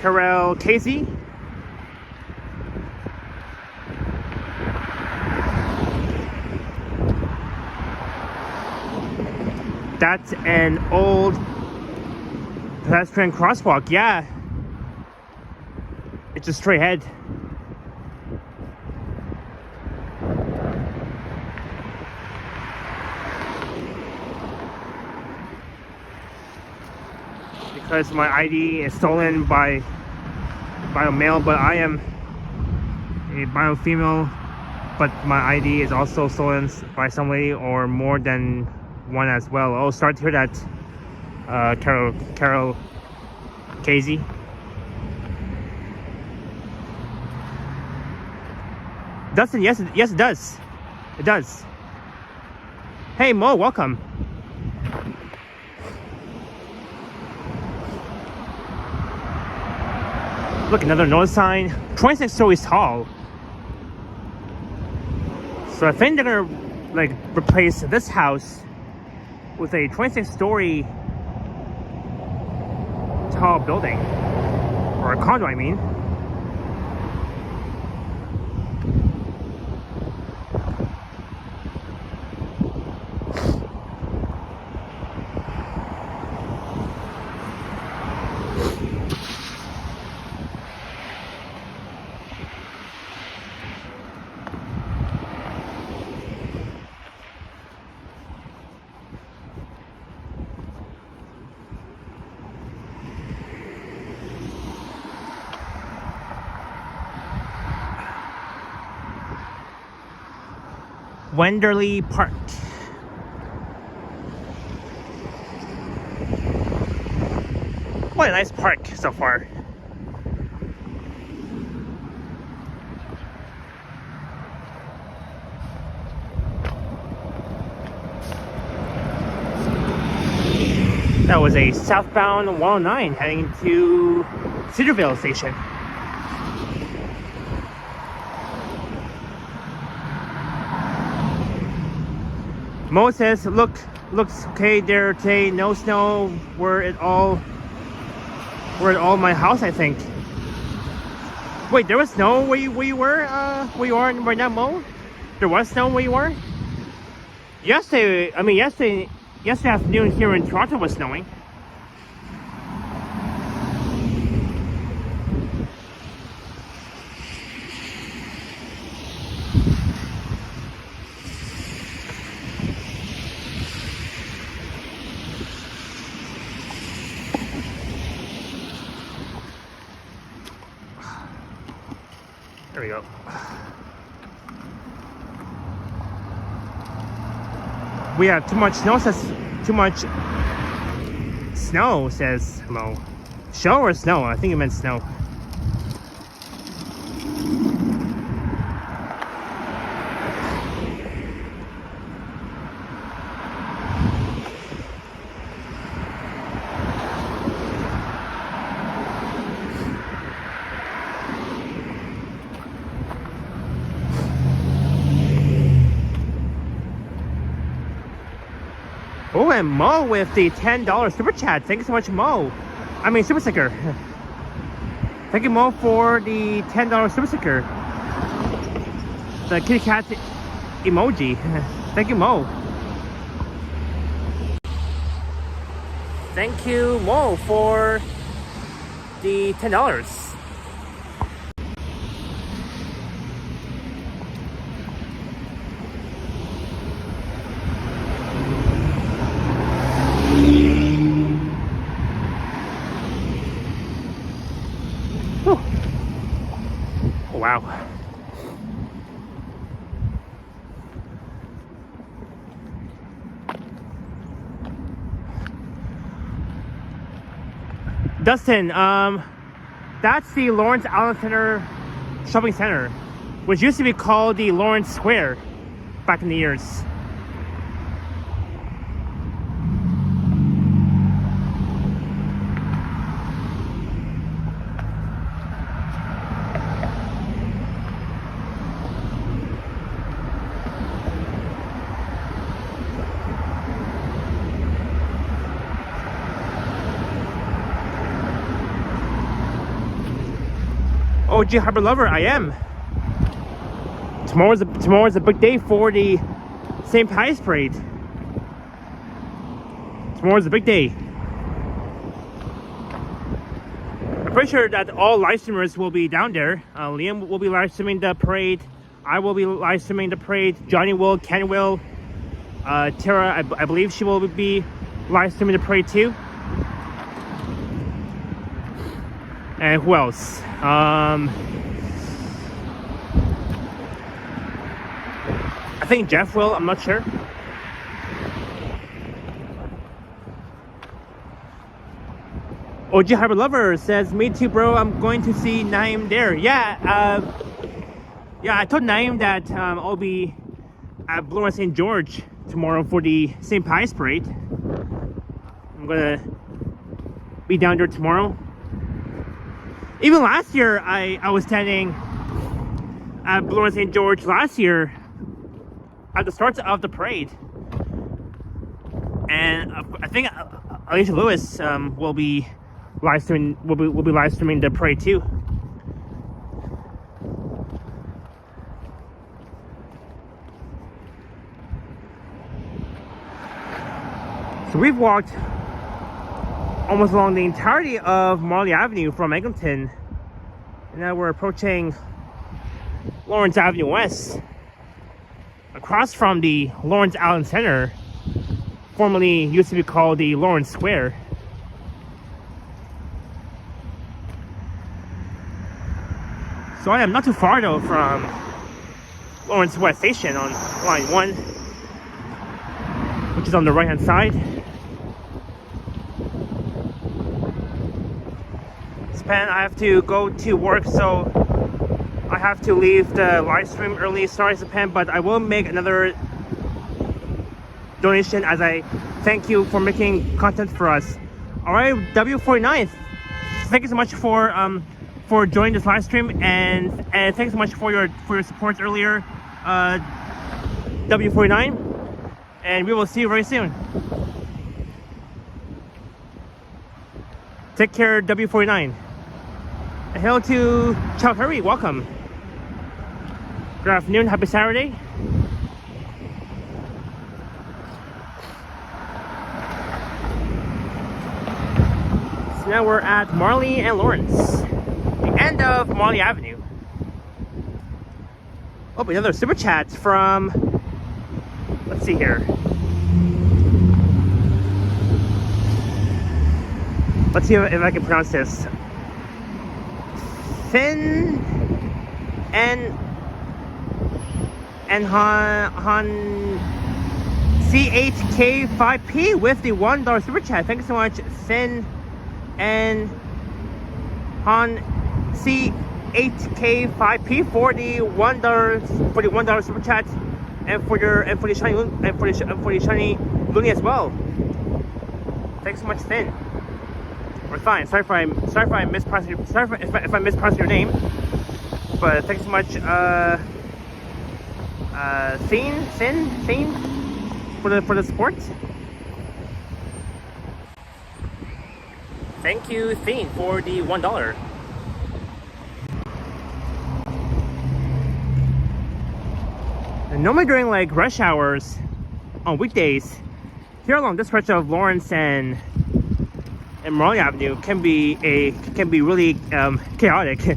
Carol Casey. That's an old pedestrian crosswalk. Yeah, it's just straight ahead. Because my ID is stolen by a male, but I am a bio female, but my ID is also stolen by somebody or more than one as well. Oh, start to hear that, Carol Casey. Dustin, yes, it does. It does. Hey, Mo, welcome. Look, another notice sign. 26 stories tall. So I think they're gonna like replace this house with a 26-story tall building, or a condo, I mean. Wenderley Park. What a nice park so far. That was a southbound 109 heading to Cedarville Station. Mo says, looks okay there today. No snow. We're at all my house, I think. Wait, there was snow where you were? Where you are right now, Mo? There was snow where you were? Yesterday afternoon here in Toronto was snowing. There we go. We have too much snow, says Mo. Show or snow? I think it meant snow. Oh, and Mo with the $10 super chat. Thank you so much, Mo. I mean, super sticker. Thank you, Mo, for the $10 super sticker. The kitty cat emoji. Thank you, Mo. Thank you, Mo, for the $10. Wow. Dustin, that's the Lawrence Allen Center shopping center, which used to be called the Lawrence Square back in the years. OG Harbor Lover, I am. Tomorrow's a big day for the St. Pius Parade. Tomorrow's a big day. I'm pretty sure that all live streamers will be down there. Liam will be live streaming the parade. I will be live streaming the parade. Johnny will, Ken will. Tara, I believe she will be live streaming the parade too. And who else? I think Jeff will, I'm not sure. OG Harbor Lover says, me too, bro. I'm going to see Naeem there. Yeah, I told Naeem that I'll be at Blue St. George tomorrow for the St. Pius Parade. I'm gonna be down there tomorrow. Even last year, I was standing at Blue St. George last year at the start of the parade, and I think Alicia Lewis will be live streaming. Will be live streaming the parade too. So we've walked almost along the entirety of Marlee Avenue from Eglinton, and now we're approaching Lawrence Avenue West, across from the Lawrence Allen Center, formerly used to be called the Lawrence Square. So I am not too far though from Lawrence West Station on line 1, which is on the right hand side. I have to go to work, so I have to leave the live stream early. Sorry, Japan, but I will make another donation as I thank you for making content for us. All right, W49, thank you so much for joining this live stream, and thanks so much for your support earlier, W49, and we will see you very soon. Take care, W49. Hello to Chow Hurry, welcome. Good afternoon, happy Saturday. So now we're at Marlee and Lawrence, the end of Marlee Avenue. Oh, another super chat from, let's see here. Let's see if I can pronounce this. Finn and Han C8K5P with the $1 super chat. Thank you so much, Finn and Han C8K5P for the $1 super chat, and for the shiny Looney as well. Thanks so much, Finn. We're fine. Sorry if I mispronounce your name. But thanks so much, Thane, for the support. Thank you, Thane, for the $1. And normally during like rush hours on weekdays, here along this stretch of Lawrence and Marlee Avenue can be really chaotic.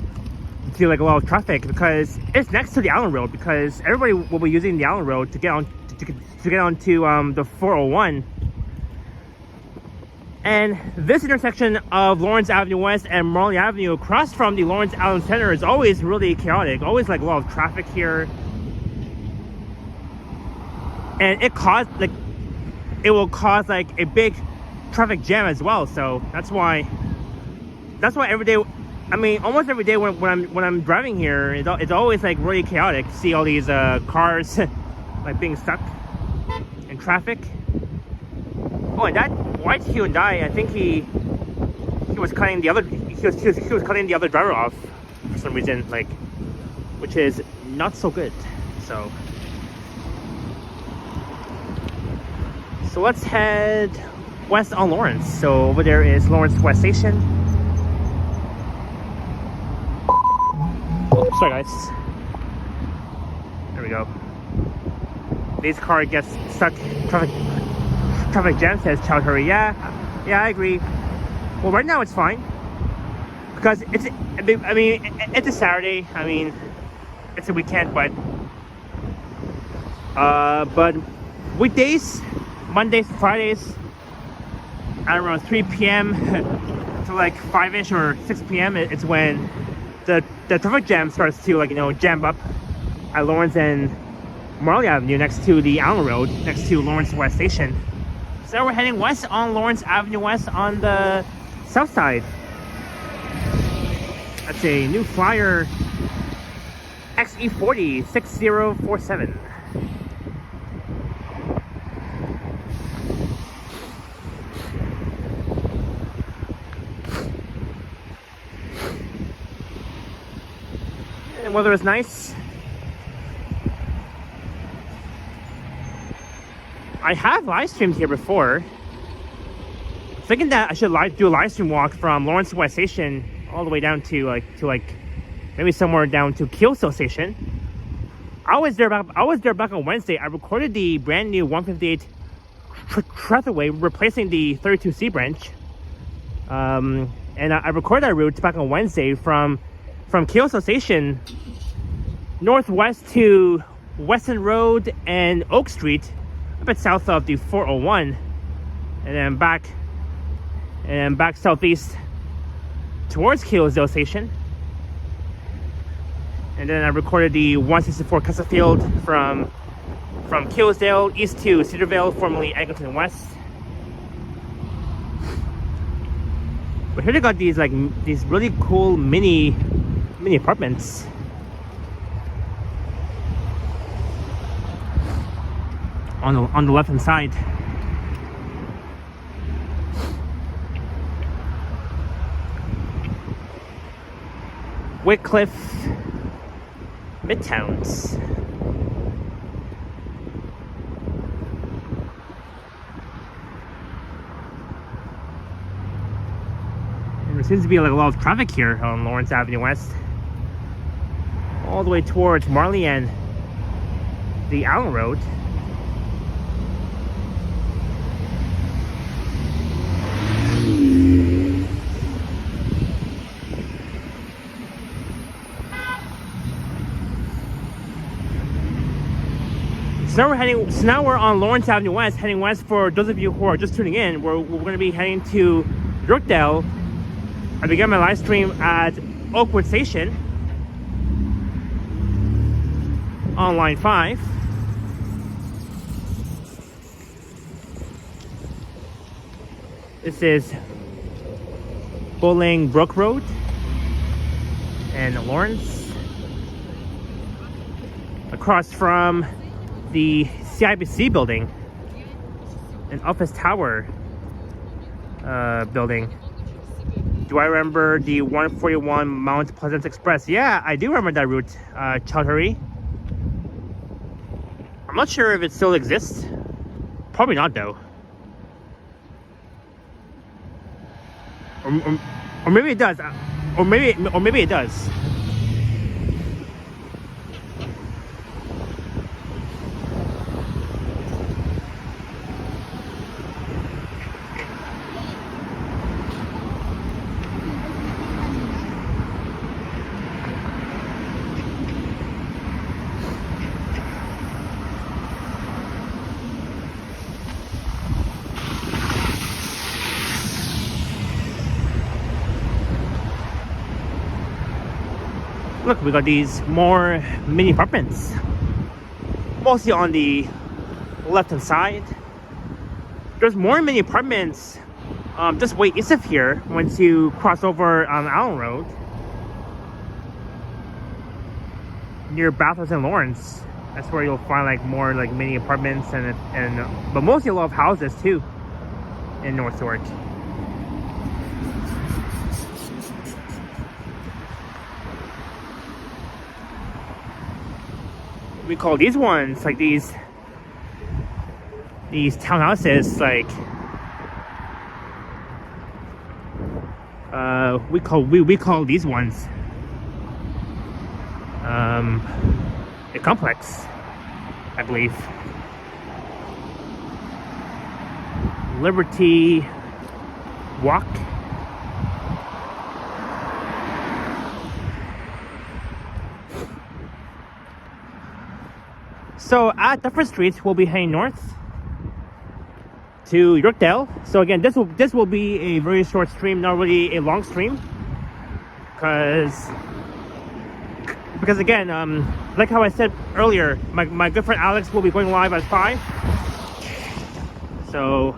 See like a lot of traffic because it's next to the Island Road, because everybody will be using the Island Road to get on to the 401. And this intersection of Lawrence Avenue West and Marlee Avenue across from the Lawrence Island Center is always really chaotic. Always like a lot of traffic here, and it will cause like a big traffic jam as well. So that's why every day, I mean almost every day when I'm driving here, it's always like really chaotic. See all these cars like being stuck in traffic. Oh, and that white Hyundai, I think he was cutting the other driver off for some reason, like, which is not so good. So let's head west on Lawrence. So over there is Lawrence West Station. Oh, sorry guys. There we go. This car gets stuck. Traffic jam, says Child Hurry. Yeah, I agree. Well, right now it's fine because it's a Saturday. I mean, it's a weekend, but weekdays, Mondays, Fridays, at around 3 p.m. to like 5ish or 6 p.m. it's when the traffic jam starts to, like, jam up at Lawrence and Marlee Avenue next to the Allen Road, next to Lawrence West Station. So we're heading west on Lawrence Avenue West on the south side. That's a new Flyer XE40 6047. And weather is nice. I have live streamed here before. Thinking that I should do a live stream walk from Lawrence West Station all the way down to maybe somewhere down to Kyoto Station. I was there back on Wednesday. I recorded the brand new 158 Trafficway replacing the 32C branch. And I recorded that route back on Wednesday from Kyoto Station northwest to Weston Road and Oak Street, a bit south of the 401, and then back southeast towards Kyoto Station. And then I recorded the 164 Castlefield from Kilsdale east to Cedarville, formerly Eglinton West. But here they got these these really cool mini apartments. On the left hand side. Wycliffe Midtowns. And there seems to be like a lot of traffic here on Lawrence Avenue West, all the way towards Marlee and the Allen Road. So now we're on Lawrence Avenue West, heading west. For those of you who are just tuning in, we're going to be heading to Yorkdale. I began my live stream at Oakwood Station on line 5. This is Bolingbroke Road and Lawrence, across from the CIBC building, an office tower building. Do I remember the 141 Mount Pleasant Express? Yeah, I do remember that route, Chowdhury. I'm not sure if it still exists. Probably not though. Or maybe it does. Or maybe it does. Look, we got these more mini apartments, mostly on the left hand side. There's more mini apartments just way east of here once you cross over on Allen Road, near Bathurst and Lawrence. That's where you'll find like more like mini apartments but mostly a lot of houses too in North York. We call these ones like these townhouses, like we call these ones a complex, I believe. Liberty Walk. So at Dufferin Street, we'll be heading north to Yorkdale. So again, this will be a very short stream, not really a long stream, because again, like how I said earlier, my good friend Alex will be going live at 5. So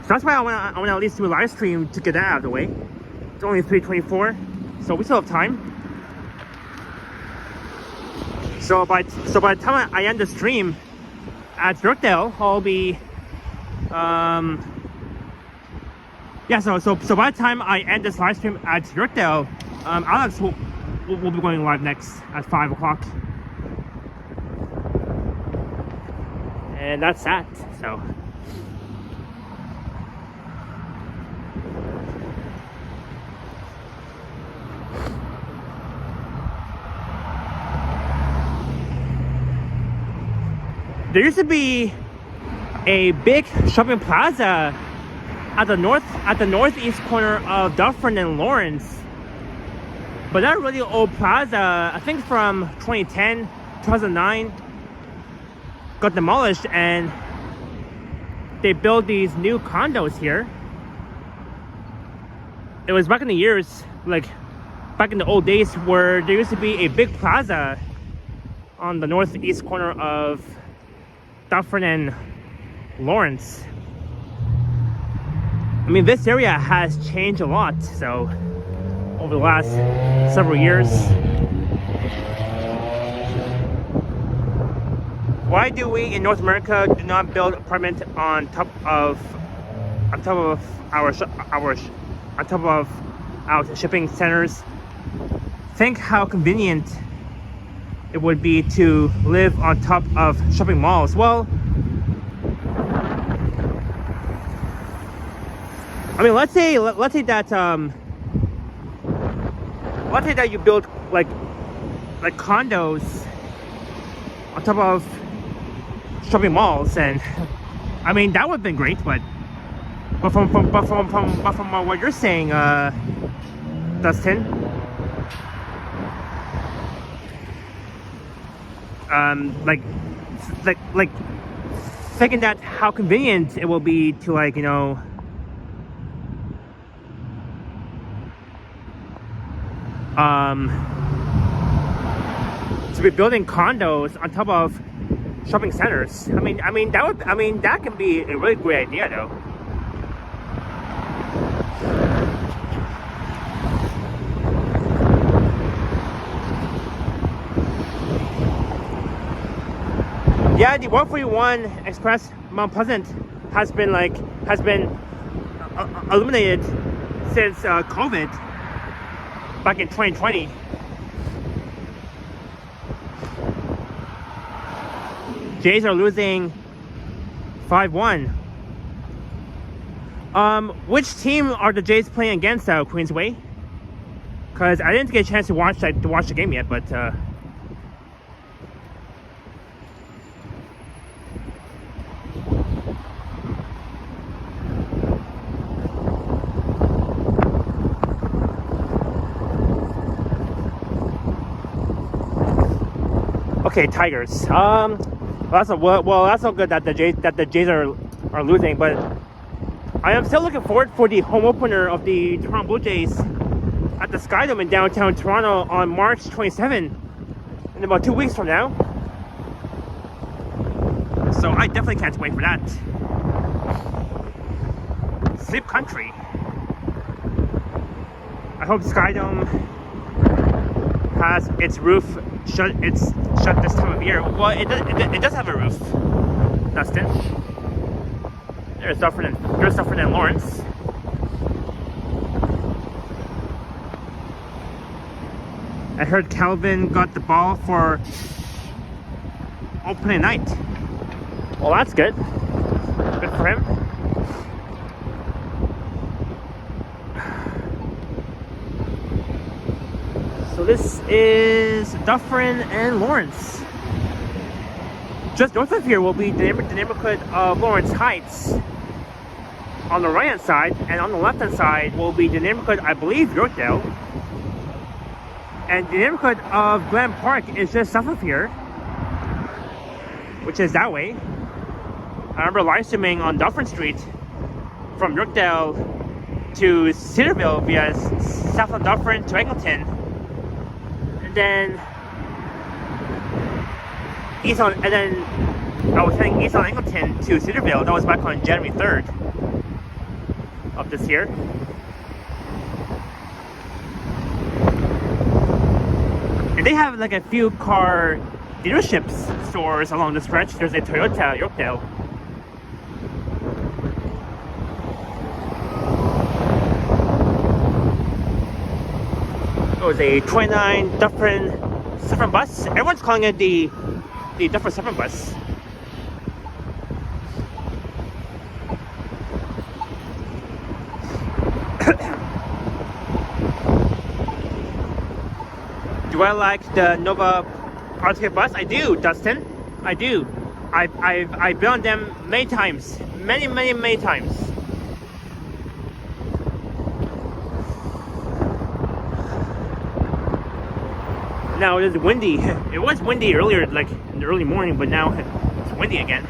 that's why I want to at least do a live stream to get that out of the way. It's only 3:24, so we still have time. So by the time I end the stream at Yorkdale, I'll be So by the time I end this live stream at Yorkdale, Alex will be going live next at 5 o'clock, and that's that. So. There used to be a big shopping plaza at the northeast corner of Dufferin and Lawrence, but that really old plaza, I think from 2010, 2009, got demolished, and they built these new condos here. it was back in the years, like back in the old days, where there used to be a big plaza on the northeast corner of Dufferin and Lawrence. I mean, this area has changed a lot, so over the last several years. Why do we in North America do not build apartments on top of our shipping centers? Think how convenient it would be to live on top of shopping malls. Well, I mean, let's say that you build like condos on top of shopping malls, and I mean that would have been great. But from what you're saying, Dustin, like thinking that how convenient it will be to, like, you know, to be building condos on top of shopping centers. I mean that can be a really great idea, though. Yeah, the 141 Express Mount Pleasant has been eliminated since COVID back in 2020. Jays are losing 5-1. Which team are the Jays playing against, Queensway? Because I didn't get a chance to watch the game yet, but okay, Tigers. That's not good that the Jays are losing, but I am still looking forward for the home opener of the Toronto Blue Jays at the Skydome in downtown Toronto on March 27, in about 2 weeks from now. So I definitely can't wait for that. Sleep Country. I hope Skydome has its roof shut this time of year. Well, it does have a roof, Dustin. There's Dufferin and Lawrence. I heard Calvin got the ball for opening night. Well, that's good. Good for him. So this is Dufferin and Lawrence. Just north of here will be the neighborhood of Lawrence Heights on the right hand side, and on the left hand side will be the neighborhood, I believe, Yorkdale. And the neighborhood of Glen Park is just south of here, which is that way. I remember live streaming on Dufferin Street from Yorkdale to Cedarville via south of Dufferin to Eglinton. Then I was heading east on Eglinton to Cedarville. That was back on January 3rd of this year. And they have like a few car dealerships stores along the stretch. There's a Toyota Yorkdale. It was a 29 Dufferin 7 bus. Everyone's calling it the Dufferin 7 bus. Do I like the Nova RTK bus? I do, Dustin. I do. I've been on them many times. Many times. Now it is windy. It was windy earlier, like in the early morning, but now it's windy again.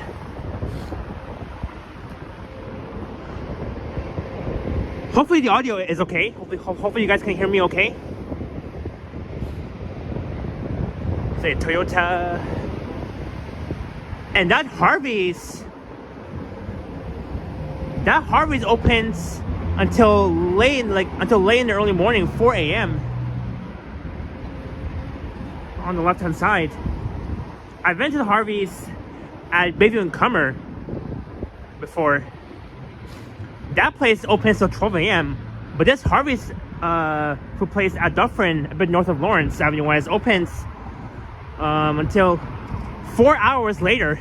Hopefully the audio is okay. Hopefully you guys can hear me okay. Say Toyota. And that Harvey's opens until late in the early morning, 4 a.m. on the left hand side. I've been to the Harvey's at Bayview and Comer before. That place opens till 12 a.m. But this Harvey's food place at Dufferin, a bit north of Lawrence Avenue West, opens until 4 hours later.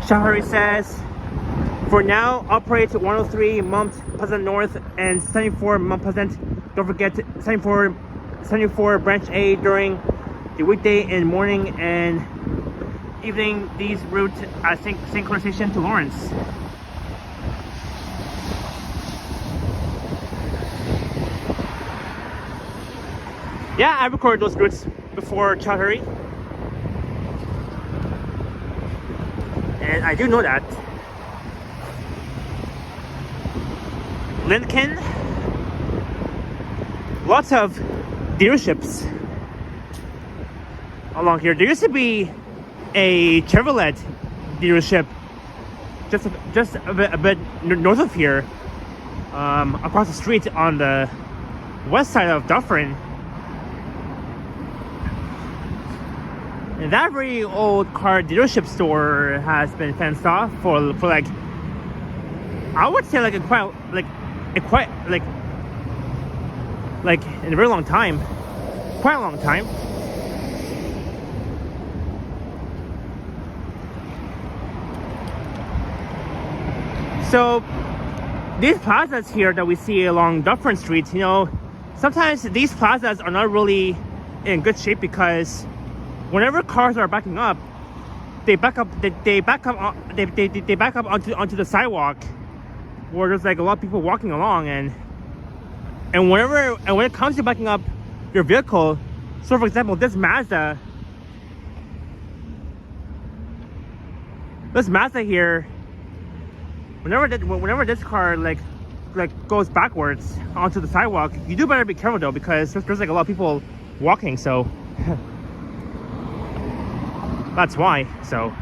Shahari says, for now, operate 103 Mount Pleasant North and 74 Mount Pleasant. Don't forget 74 Branch A during the weekday and morning and evening. These route at St. Clair Station to Lawrence. Yeah, I recorded those routes before Chowdhury. And I do know that. Lincoln, lots of dealerships along here. There used to be a Chevrolet dealership just a bit north of here, across the street on the west side of Dufferin. And that very old car dealership store has been fenced off for like, I would say like in a very long time, quite a long time. So these plazas here that we see along Dufferin Street, you know, sometimes these plazas are not really in good shape because whenever cars are backing up, they back up onto the sidewalk where there's like a lot of people walking along, and when it comes to backing up your vehicle, so for example, this Mazda here, whenever this car like goes backwards onto the sidewalk, you do better be careful though, because there's like a lot of people walking, so that's why. So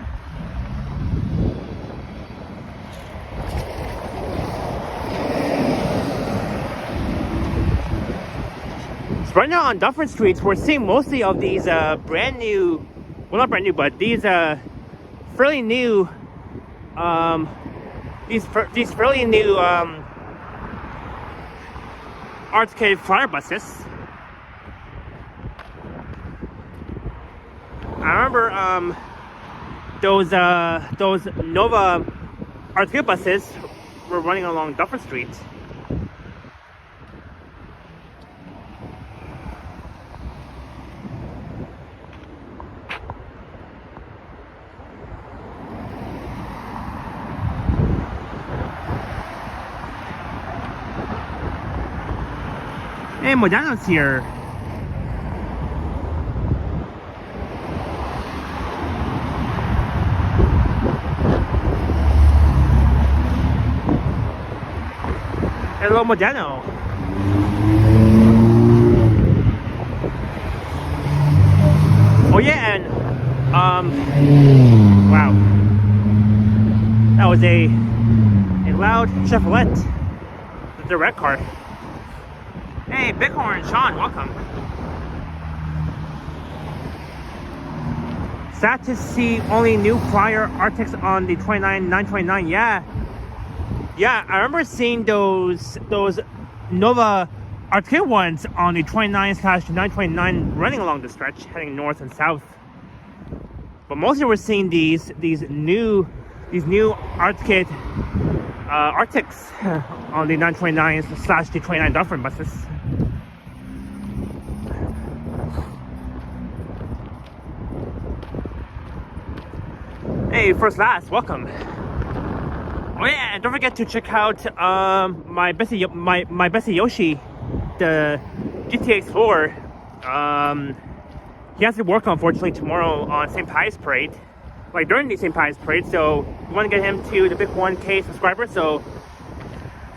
right now on Dufferin Street, we're seeing mostly of these brand new, well not brand new, but these fairly new these fairly new arcade flyer buses. I remember those Nova arcade buses were running along Dufferin Street. Hey, Modano's here. Hello, Modano. Oh yeah, and wow, that was a loud Chevrolet, the red car. Hey, Bighorn, Sean, welcome. Sad to see only new flyer Arctics on the 929. Yeah, I remember seeing those Nova arcade ones on the 29/929 running along the stretch, heading north and south. But mostly we're seeing these new arcade Arctics on the 929/the 29 Dufferin buses. Hey, First Last, welcome. Oh yeah, and don't forget to check out my Bessie Yoshi, the GTA Explorer He has to work, unfortunately, tomorrow on St. Pius Parade, like during the St. Pius Parade. So we want to get him to the big 1K subscriber. So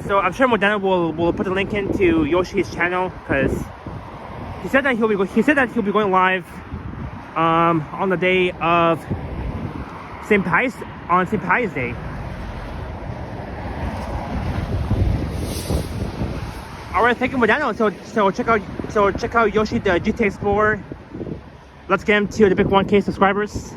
I'm sure Modena will put the link into Yoshi's channel, because he said that he'll be going live on the day of St. Pius Day. All right, thank you, Modena. So check out Yoshi the GT Explorer. Let's get him to the big 1K subscribers.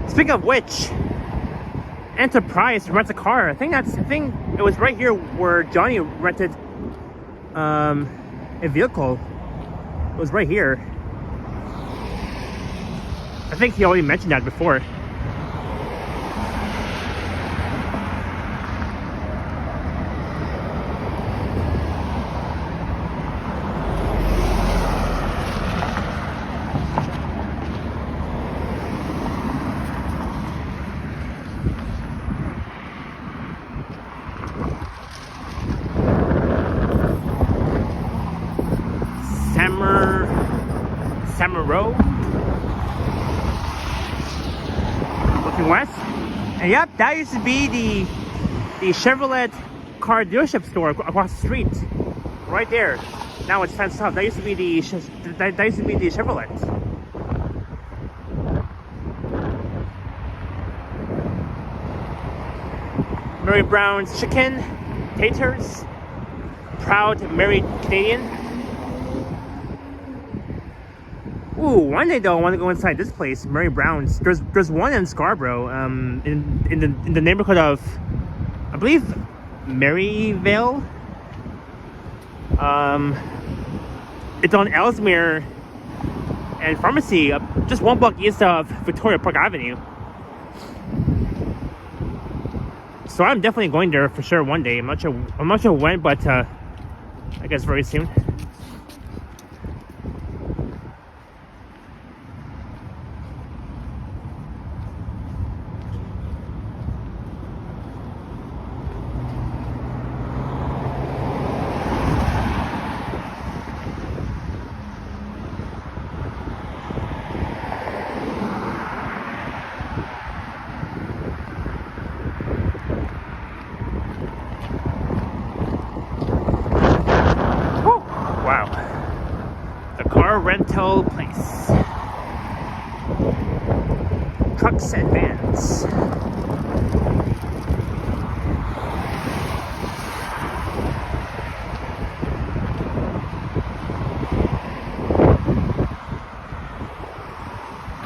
Speaking of which, Enterprise rents a car. I think it was right here where Johnny rented a vehicle. It was right here. I think he already mentioned that before. Summer Road, looking west, and yep, that used to be the Chevrolet car dealership store across the street, right there. Now it's fenced off. That used to be the Chevrolet. Mary Brown's Chicken, Taters, proud married Canadian. Ooh, one day though, I want to go inside this place, Mary Brown's. There's one in Scarborough, in the neighborhood of, I believe, Maryvale. It's on Ellesmere and Pharmacy, just one block east of Victoria Park Avenue. So I'm definitely going there for sure one day. I'm not sure when, but I guess very soon. Rental place. Trucks and vans.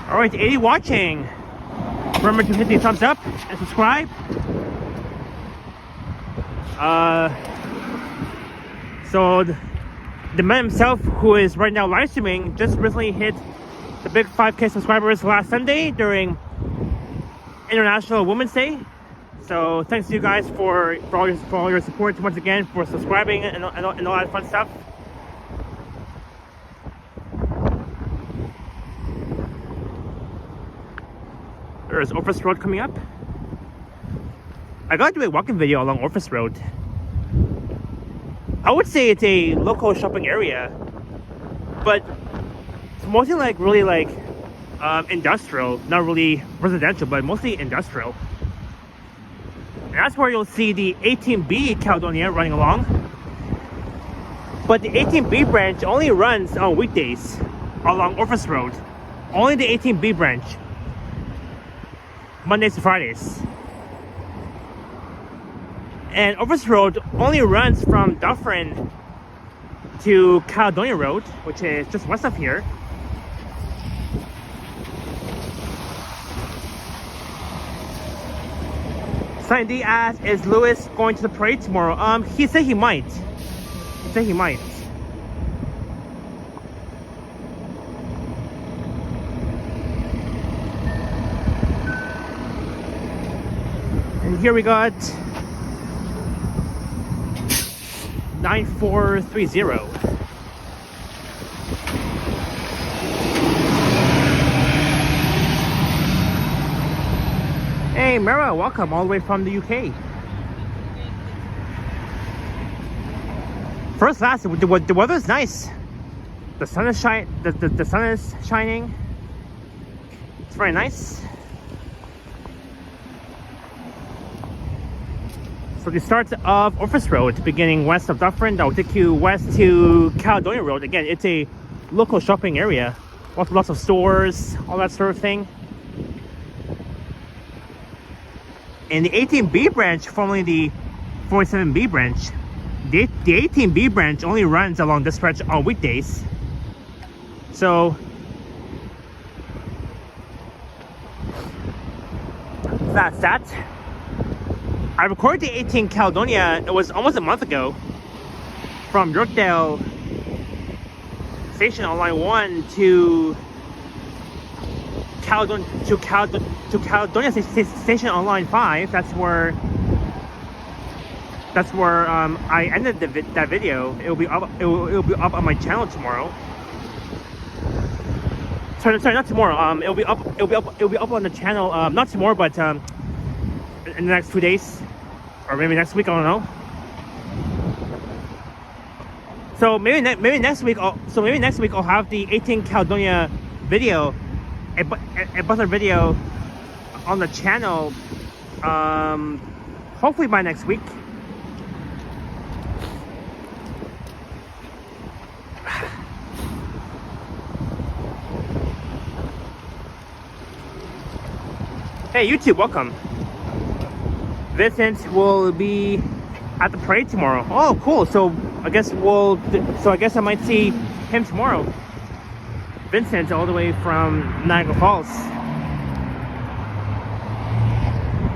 Alright, 80 watching. Remember to hit the thumbs up and subscribe. So the man himself, who is right now live streaming, just recently hit the big 5K subscribers last Sunday during International Women's Day. So thanks to you guys for all your support once again, for subscribing and all that fun stuff. There's Orphis Road coming up. I gotta do a walking video along Orphis Road. I would say it's a local shopping area, but it's mostly really industrial, not really residential, but mostly industrial. And that's where you'll see the 18B Caledonia running along. But the 18B branch only runs on weekdays along Orphis Road. Only the 18B branch. Mondays to Fridays. And Orphis Road only runs from Dufferin to Caledonia Road, which is just west of here. Sunny D asked, is Lewis going to the parade tomorrow? He said he might. And here we got 9430. Hey, Hey Mara, welcome all the way from the UK. First class, the weather's nice. The sun is the sun is shining. It's very nice. So the start of Office Road, beginning west of Dufferin, that will take you west to Caledonia Road. Again, it's a local shopping area. Lots of stores, all that sort of thing. And the 18B branch, formerly the 47B branch, the 18B branch only runs along this stretch on weekdays. So that's that. I recorded the 18 Caledonia, it was almost a month ago, from Yorkdale Station on line 1 to Caledonia Station on line 5. That's where I ended that video. It will be up. It will be up on my channel tomorrow. Sorry, not tomorrow. It'll be up on the channel. Not tomorrow, but in the next 2 days, or maybe next week. I don't know. So maybe next week. Maybe next week I'll have the 18 Caledonia video, a buzzer video, on the channel. Hopefully by next week. Hey YouTube, welcome. Vincent will be at the parade tomorrow. Oh, cool. So I guess I might see him tomorrow. Vincent, all the way from Niagara Falls.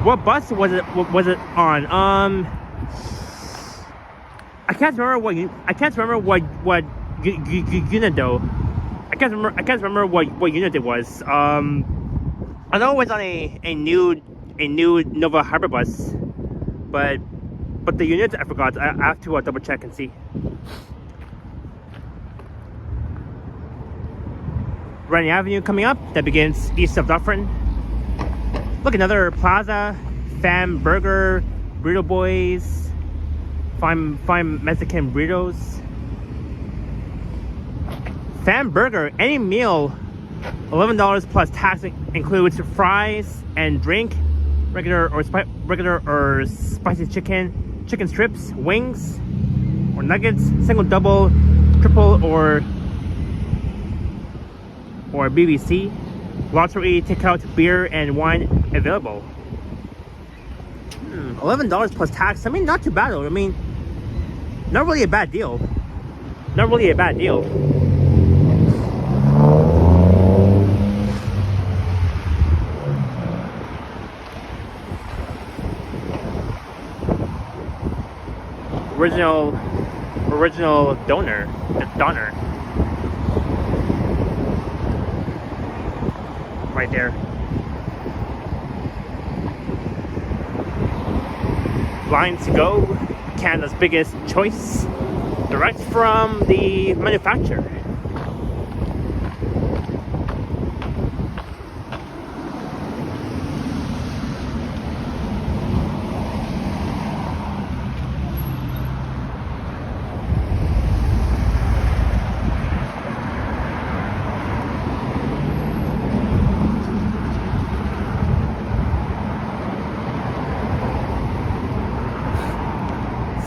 What bus was it on? I can't remember what unit though. I can't remember what unit it was. I know it was on a new Nova Harbor bus, but the unit I forgot. I have to double check and see. Marlee Avenue coming up. That begins east of Dufferin. Look, another plaza. Fam Burger, Burrito Boys, fine Mexican burritos. Fam Burger, any meal, $11 plus tax, includes fries and drink, regular or spicy chicken strips, wings or nuggets, single, double, triple, or BBC. Lottery, takeout, beer and wine available. $11 plus tax. I mean, not too bad though. I mean, not really a bad deal. Not really a bad deal. Original donor. Right there. Lines to go, Canada's biggest choice, direct from the manufacturer.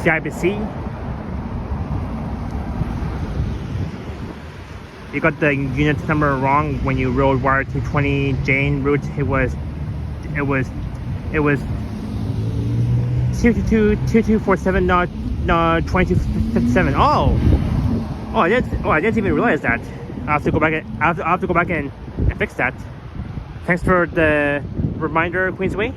CIBC. You got the unit number wrong when you road wire to 20 Jane route. It was 2247 not 2257. Oh, I didn't even realize that. I have to go back and fix that. Thanks for the reminder, Queensway.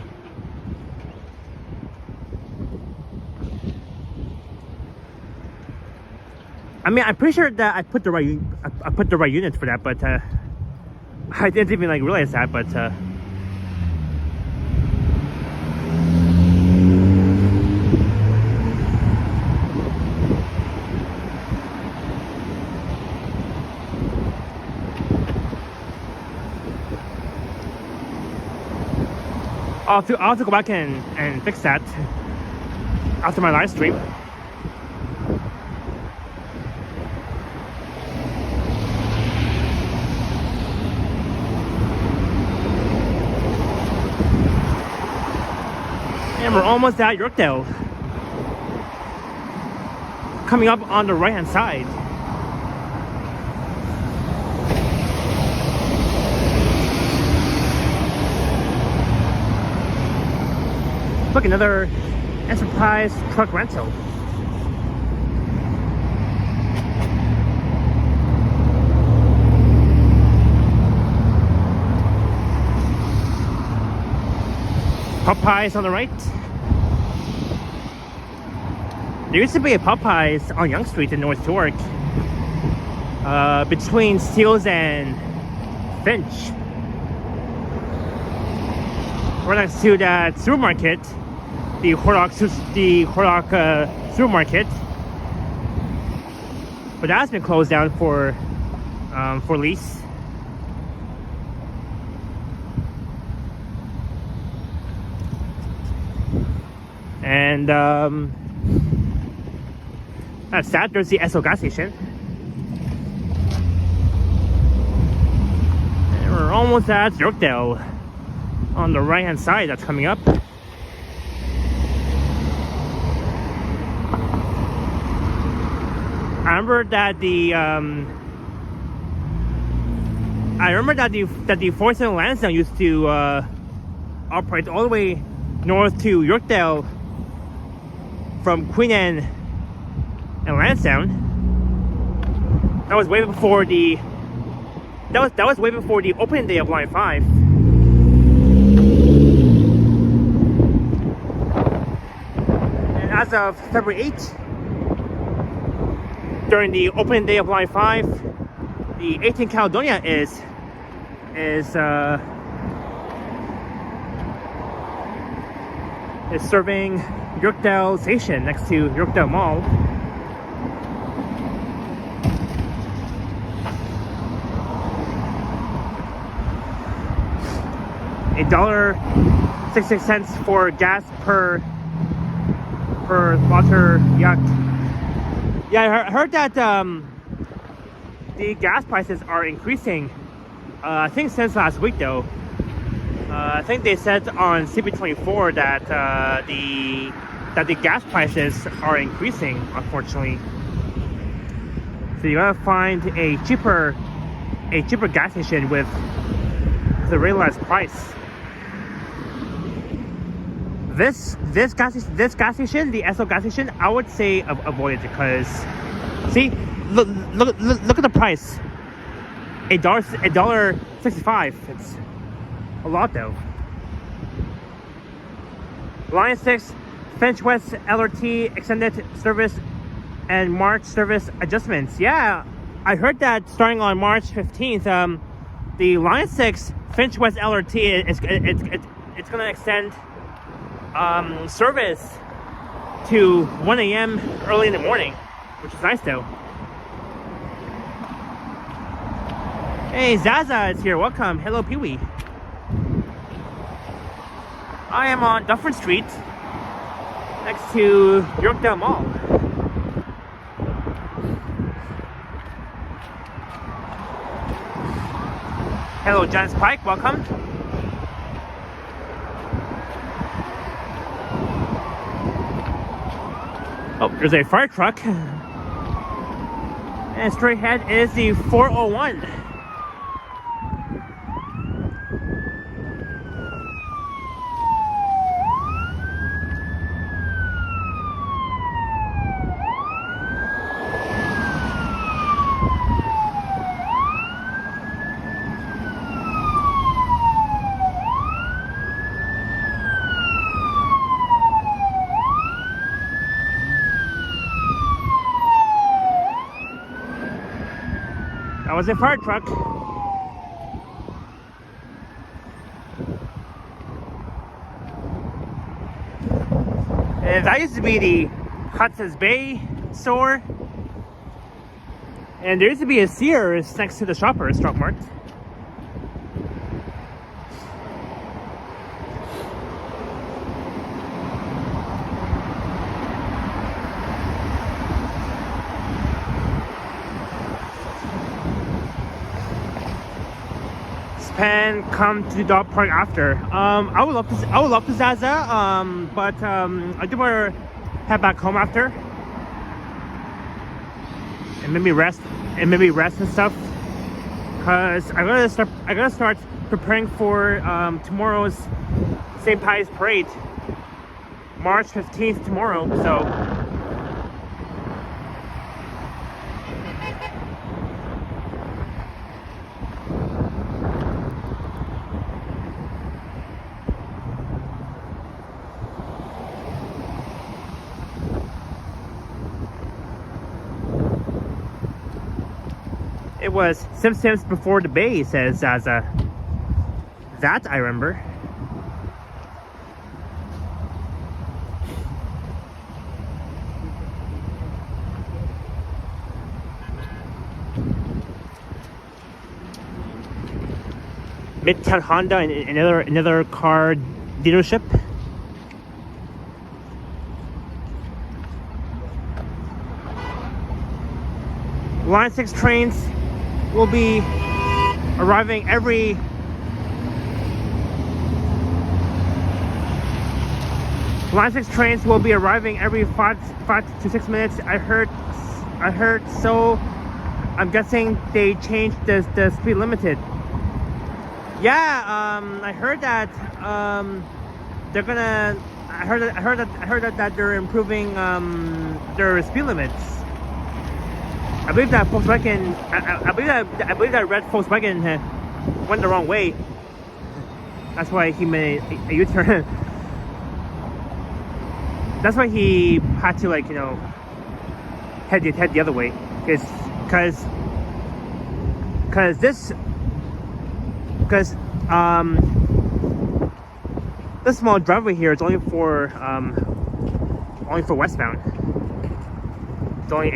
I mean, I'm pretty sure that I put the right unit for that, but I didn't even realize that. But I'll have to go back and fix that after my live stream. And we're almost at Yorkdale. Coming up on the right hand side. Look, another Enterprise truck rental. Popeyes on the right. There used to be a Popeyes on Yonge Street in North York, between Steeles and Finch. Right next to that supermarket, the Horlock supermarket, but that's been closed down for lease. And that's that. There's the Esso gas station. And we're almost at Yorkdale on the right hand side. That's coming up. I remember that the Forest and Lansdowne used to operate all the way north to Yorkdale from Queen Anne and Lansdowne. That was way before the way before the opening day of Line 5. And as of February 8th, during the opening day of Line 5, the 18 Caledonia is serving Yorkdale Station next to Yorkdale Mall. $1.66 for gas per water yacht. Yeah, I heard that the gas prices are increasing. I think since last week though. I think they said on CP24 that the gas prices are increasing, unfortunately. So you gotta find a cheaper gas station with the realized price. This gas station, the Esso gas station, I would say avoid it because, see, look at the price. $1.65. It's a lot though. Line 6, Finch West LRT extended service and March service adjustments. Yeah, I heard that starting on March 15th, the Line 6 Finch West LRT it's gonna extend service to 1 a.m. early in the morning, which is nice though. Hey, Zaza is here. Welcome. Hello, Pee-wee. I am on Dufferin Street next to Yorkdale Mall. Hello, Janice Pike. Welcome. Oh, there's a fire truck. And straight ahead is the 401. That was a fire truck. And that used to be the Hudson's Bay store. And there used to be a Sears next to the Shoppers Drug Mart. plan come to the dog park after. I would love to Zaza. But I do want to head back home after, and maybe rest and stuff. Cause I gotta start preparing for tomorrow's St. Pius Parade, March 15th tomorrow. So. It was Simpsons before the Bay, says Zaza. That I remember. Midtown Honda and another car dealership. Line 6 trains will be arriving every Line 6 trains will be arriving every 5 to 6 minutes. I heard so I'm guessing they changed the speed limited. Yeah, I heard that they're gonna I heard that they're improving their speed limits. I believe that Volkswagen. I believe that red Volkswagen went the wrong way. That's why he made a U-turn. That's why he had to, like, you know, head the other way, because this small driveway here is only for westbound. It's only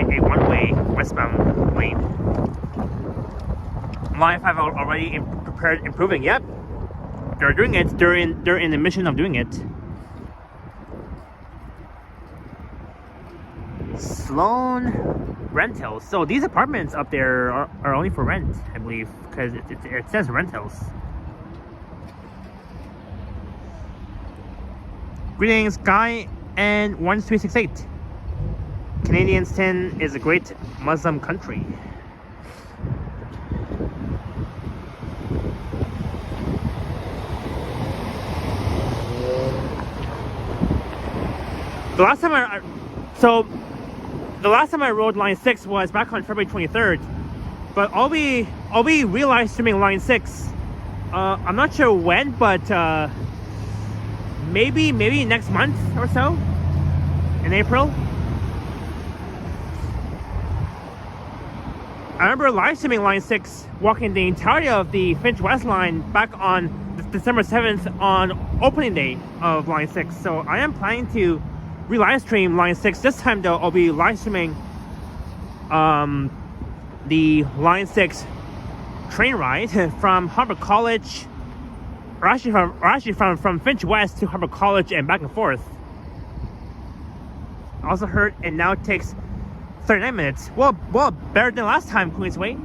a one-way westbound lane. Line 5 already prepared improving. Yep, they're doing it. They're in the mission of doing it. Sloan Rentals. So these apartments up there are only for rent, I believe, because it says rentals. Greetings, Guy and 1368. Canadian Sin is a great Muslim country. The last time I rode Line 6 was back on February 23rd. But I'll be realize streaming Line 6. I'm not sure when, but maybe next month or so, in April. I remember live streaming Line 6, walking the entirety of the Finch West line back on December 7th on opening day of Line 6. So I am planning to re-live stream Line 6. This time though, I'll be live streaming the Line 6 train ride from Harbor College, or actually from Finch West to Harbor College and back and forth. I also heard it now takes 39 minutes. Well, better than last time, Queensway.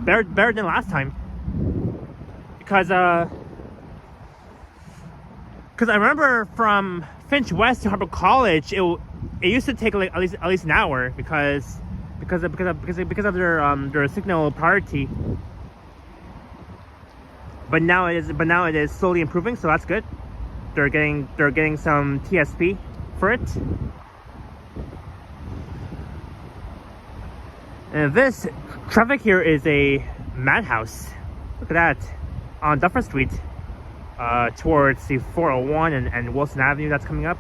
Better than last time. Because I remember from Finch West to Harbor College, it used to take like at least an hour because of their signal priority. But now it is slowly improving, so that's good. They're getting some TSP for it. And this traffic here is a madhouse. Look at that on Dufferin Street, towards the 401 and Wilson Avenue that's coming up.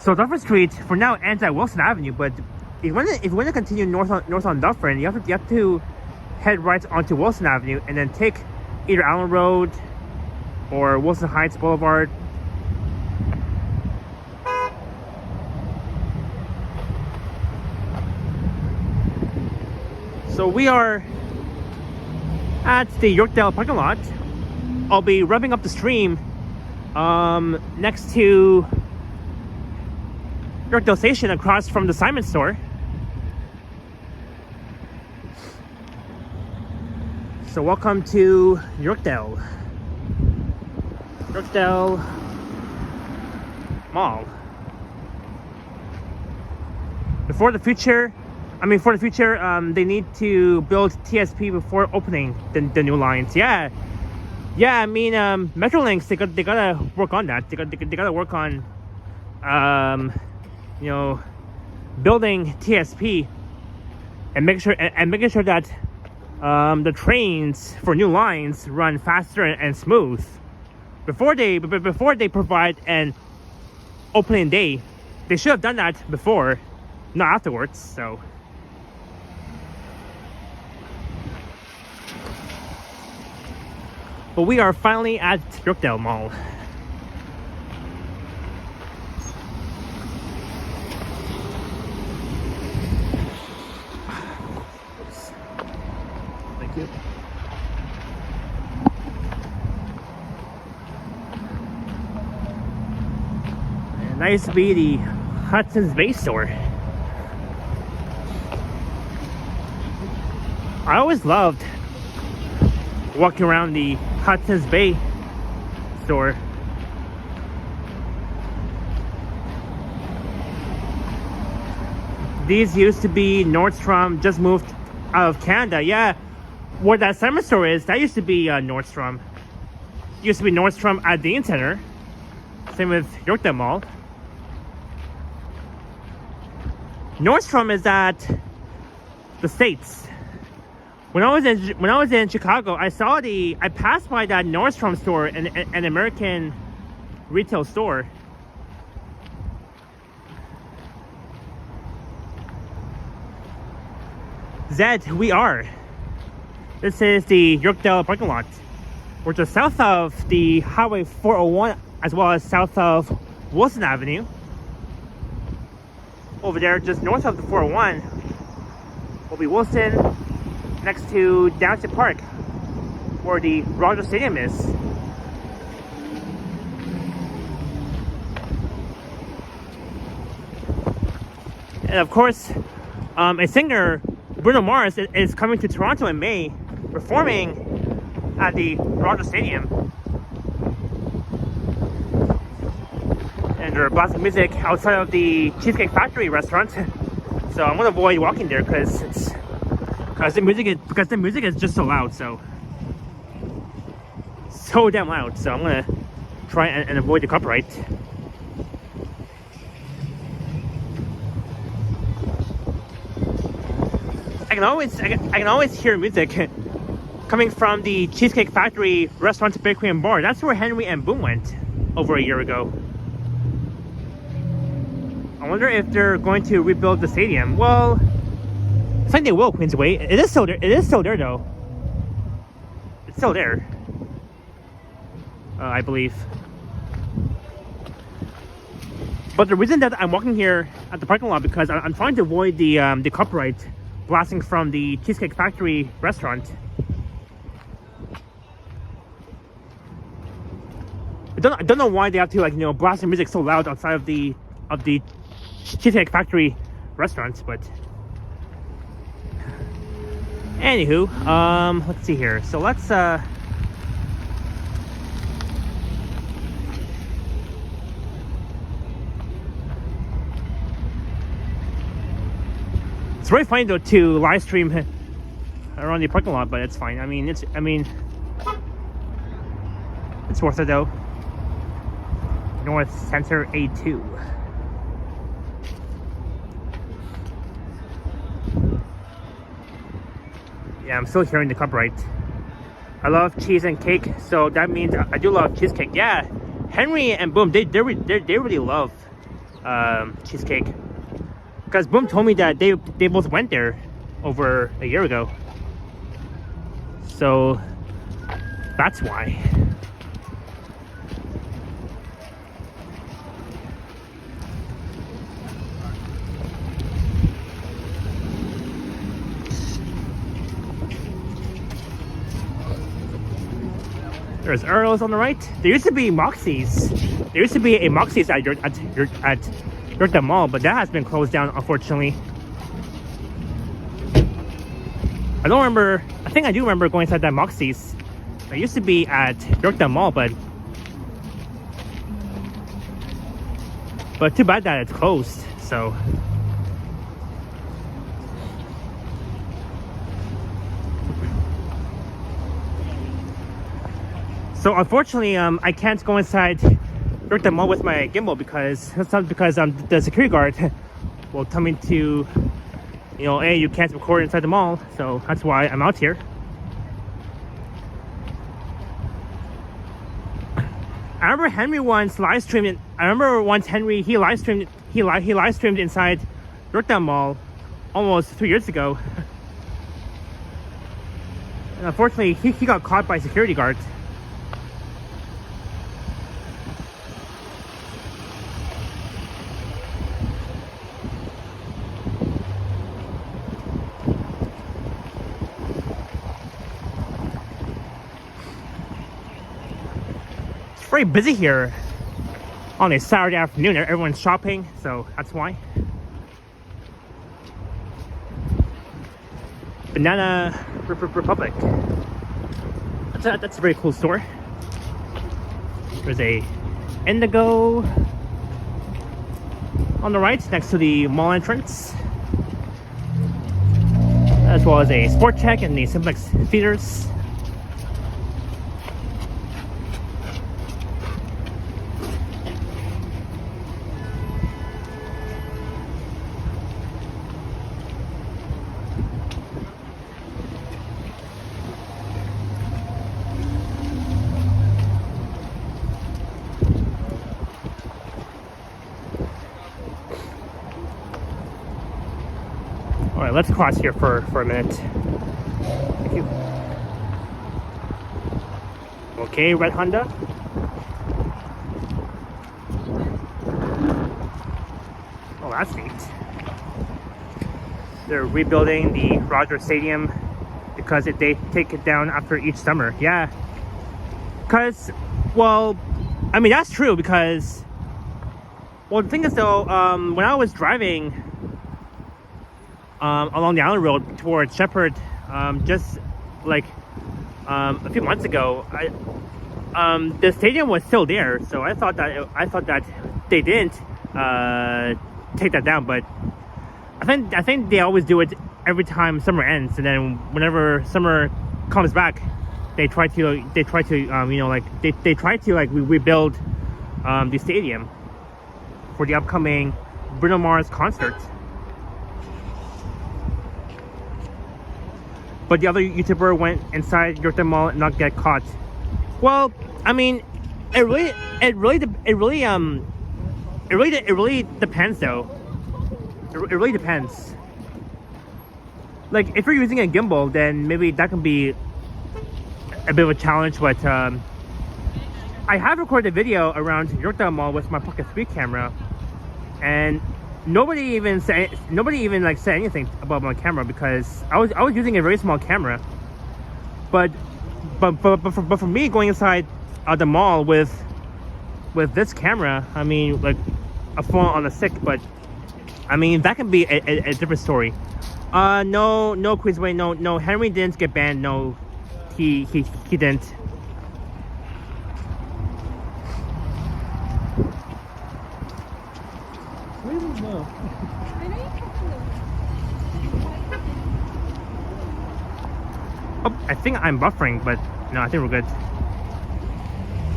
So Dufferin Street for now ends at Wilson Avenue, but if you want to continue north on Dufferin, you have to head right onto Wilson Avenue and then take either Allen Road or Wilson Heights Boulevard. So we are at the Yorkdale parking lot. I'll be revving up the stream next to Yorkdale Station across from the Simon store. So welcome to Yorkdale Mall. For the future, they need to build TSP before opening the new lines. Yeah. I mean, Metrolinx, they gotta work on that. They gotta work on, building TSP and making sure that the trains for new lines run faster and smooth before they provide an opening day. They should have done that before, not afterwards. So. But we are finally at Yorkdale Mall. Oops. Thank you. And that used to be the Hudson's Bay store. I always loved walking around the Hudson's Bay store. These used to be Nordstrom, just moved out of Canada. Yeah, where that summer store is, that used to be Nordstrom. Used to be Nordstrom at the Center. Same with Yorkdale Mall. Nordstrom is at the States. When I was in Chicago, I passed by that Nordstrom store, an American retail store. Zed, we are. This is the Yorkdale parking lot, which is south of the Highway 401, as well as south of Wilson Avenue. Over there, just north of the 401, will be Wilson, next to Downtown Park, where the Rogers Stadium is. And of course, a singer, Bruno Mars, is coming to Toronto in May, performing at the Rogers Stadium. And they're blasting music outside of the Cheesecake Factory restaurant. So I'm gonna avoid walking there because the music is just so loud, so damn loud. So I'm gonna try and avoid the copyright. I can always hear music coming from the Cheesecake Factory restaurant, bakery, and bar. That's where Henry and Boom went over a year ago. I wonder if they're going to rebuild the stadium. Well, I think they will, Queensway. It is still there though. It's still there, I believe. But the reason that I'm walking here at the parking lot because I'm trying to avoid the copyright blasting from the Cheesecake Factory restaurant. I don't know why they have to blast the music so loud outside of the Cheesecake Factory restaurant, but. Anywho, let's see here. So let's it's very funny though to live stream around the parking lot, but it's fine. I mean, it's worth it though. North Center A2. Yeah, I'm still hearing the copyright. I love cheese and cake, so that means I do love cheesecake. Yeah, Henry and Boom, they really love cheesecake. Because Boom told me that they both went there over a year ago. So that's why. There's Earl's on the right. There used to be Moxie's. There used to be a Moxie's at Yorkdale Mall, but that has been closed down, unfortunately. I don't remember. I think I do remember going inside that Moxie's. I used to be at Yorkdale Mall, but too bad that it's closed. So unfortunately, I can't go inside Yorkdale Mall with my gimbal because the security guard will tell me to, hey, you can't record inside the mall. So that's why I'm out here. I remember Henry once live streamed it. I remember once Henry he live streamed inside Yorkdale Mall almost 3 years ago. And unfortunately, he got caught by security guards. Very busy here on a Saturday afternoon. Everyone's shopping, so that's why. Banana Republic. That's a very cool store. There's a Indigo on the right next to the mall entrance, as well as a Sport Check and the Simplex Theaters. Alright, let's cross here for a minute. Thank you. Okay, red Honda. Oh, that's neat. They're rebuilding the Rogers Stadium because they take it down after each summer. Yeah. Because, well, I mean, that's true because, well, the thing is though, when I was driving along the island road towards Shepherd, just like a few months ago, the stadium was still there, so I thought that they didn't take that down. But I think they always do it every time summer ends, and then whenever summer comes back, they try to rebuild the stadium for the upcoming Bruno Mars concert. But the other YouTuber went inside Yorkdale Mall and not get caught. Well, I mean, it really depends though. It really depends. Like, if you're using a gimbal, then maybe that can be a bit of a challenge. But I have recorded a video around Yorkdale Mall with my Pocket 3 camera, and nobody even said anything about my camera because I was using a very small camera. But for me going inside the mall with this camera, I mean, like a phone on a stick, but I mean that can be a different story. No, Queensway, no, Henry didn't get banned. No, he didn't. Oh, I think I'm buffering, but no, I think we're good. I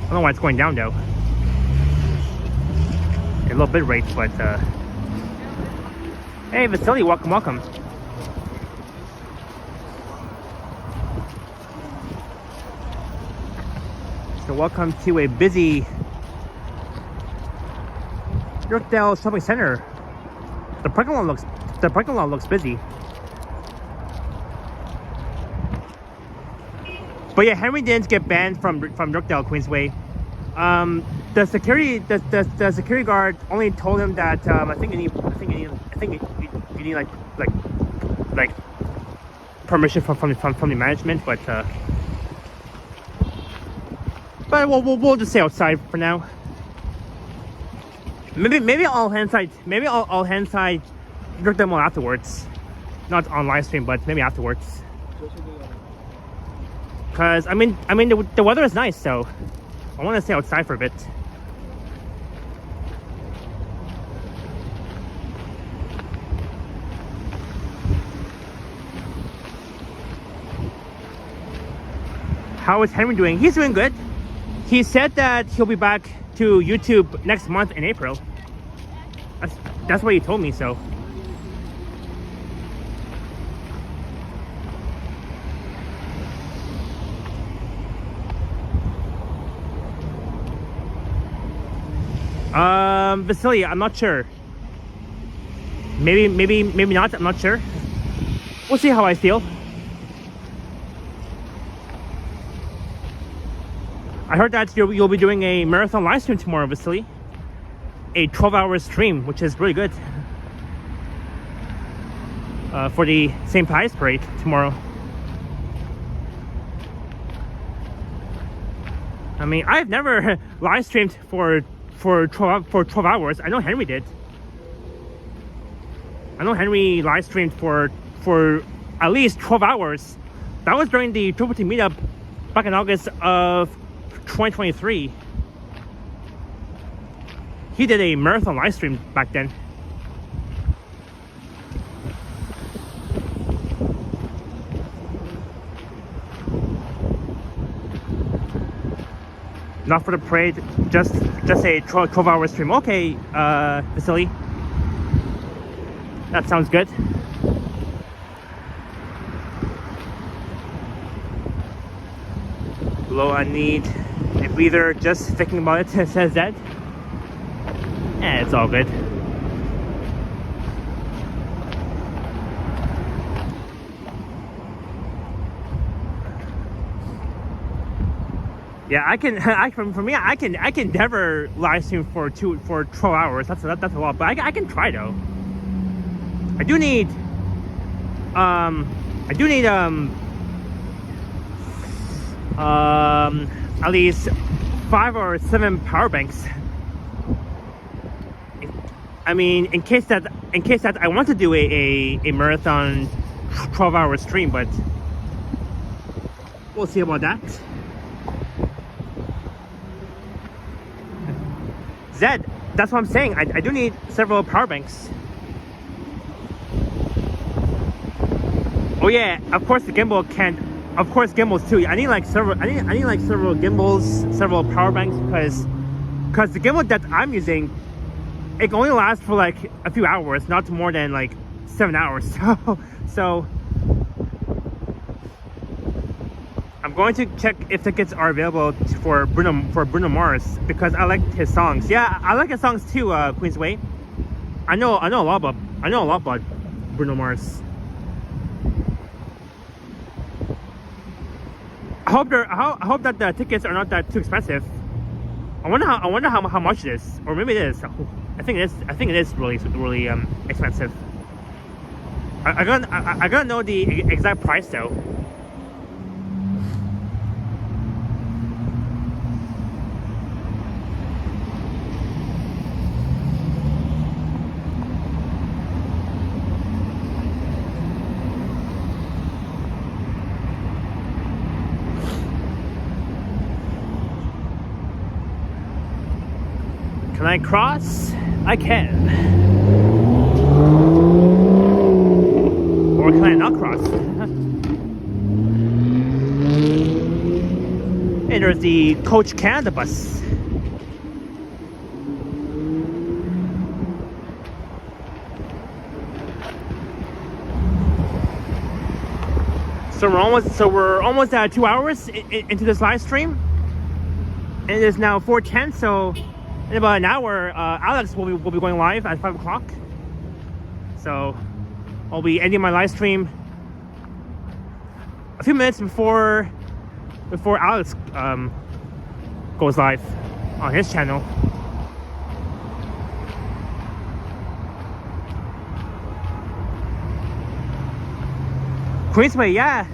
don't know why it's going down though. A little bit rate, but hey Vasily, welcome. So welcome to a busy Yorkdale Shopping Center. The parking lot looks busy. But yeah, Henry didn't get banned from Yorkdale Queensway. The security guard only told him that I think you need like permission from the management, but we'll just stay outside for now. Maybe I'll head inside Yorkdale Mall afterwards, not on live stream, but maybe afterwards. Cause I mean the weather is nice, so I want to stay outside for a bit. How is Henry doing? He's doing good. He said that he'll be back to YouTube next month in April. That's what he told me, so. Vasily, I'm not sure. Maybe not, I'm not sure. We'll see how I feel. I heard that you'll be doing a marathon live stream tomorrow, Vasily. A 12-hour stream, which is really good. For the St. Pius Parade tomorrow. I mean, I've never live streamed for 12 hours. I know Henry did. I know Henry live streamed for at least 12 hours. That was during the Triple T meetup back in August of 2023. He did a marathon live stream back then. Not for the parade, just a 12-hour stream. Okay, Vasily. That sounds good. Below, I need a breather just thinking about it, says that. It's all good. Yeah, I can. For me, I can never live stream for 12 hours. That's a lot, but I can try though. I do need at least 5 or 7 power banks. I mean, in case that I want to do a marathon 12-hour stream, but we'll see about that. Zed, that's what I'm saying. I do need several power banks. Oh yeah, of course the gimbal can. Of course gimbals too. I need like several. I need like several gimbals, several power banks, because the gimbal that I'm using, it can only lasts for like a few hours, not more than like 7 hours. So I'm going to check if tickets are available for Bruno Mars, because I like his songs. Yeah, I like his songs too, Queensway. I know a lot about Bruno Mars. I hope that the tickets are not that too expensive. I wonder how much it is, or maybe it is. I think it is really expensive. I gotta know the exact price though. Can I cross? I can. Or can I not cross? And there's the Coach Canada bus. So we're almost at 2 hours into this live stream, and it is now 4:10. So in about an hour, Alex will be going live at 5 o'clock. So I'll be ending my live stream a few minutes before Alex goes live on his channel. Queensway, yeah,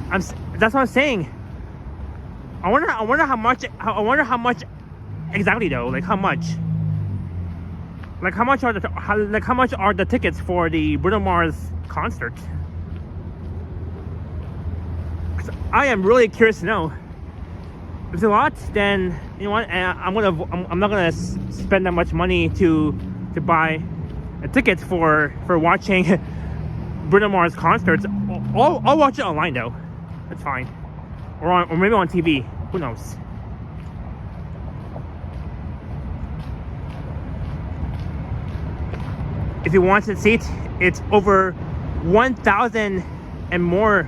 that's what I'm saying. I wonder how much exactly though. Like how much? Like how much are the tickets for the Bruno Mars concert? I am really curious to know. If it's a lot, then you know what? I'm not gonna spend that much money to buy a ticket for watching Bruno Mars concerts. I'll watch it online though. That's fine. Or maybe on TV. Who knows? If you want a seat, it's over 1,000 and more.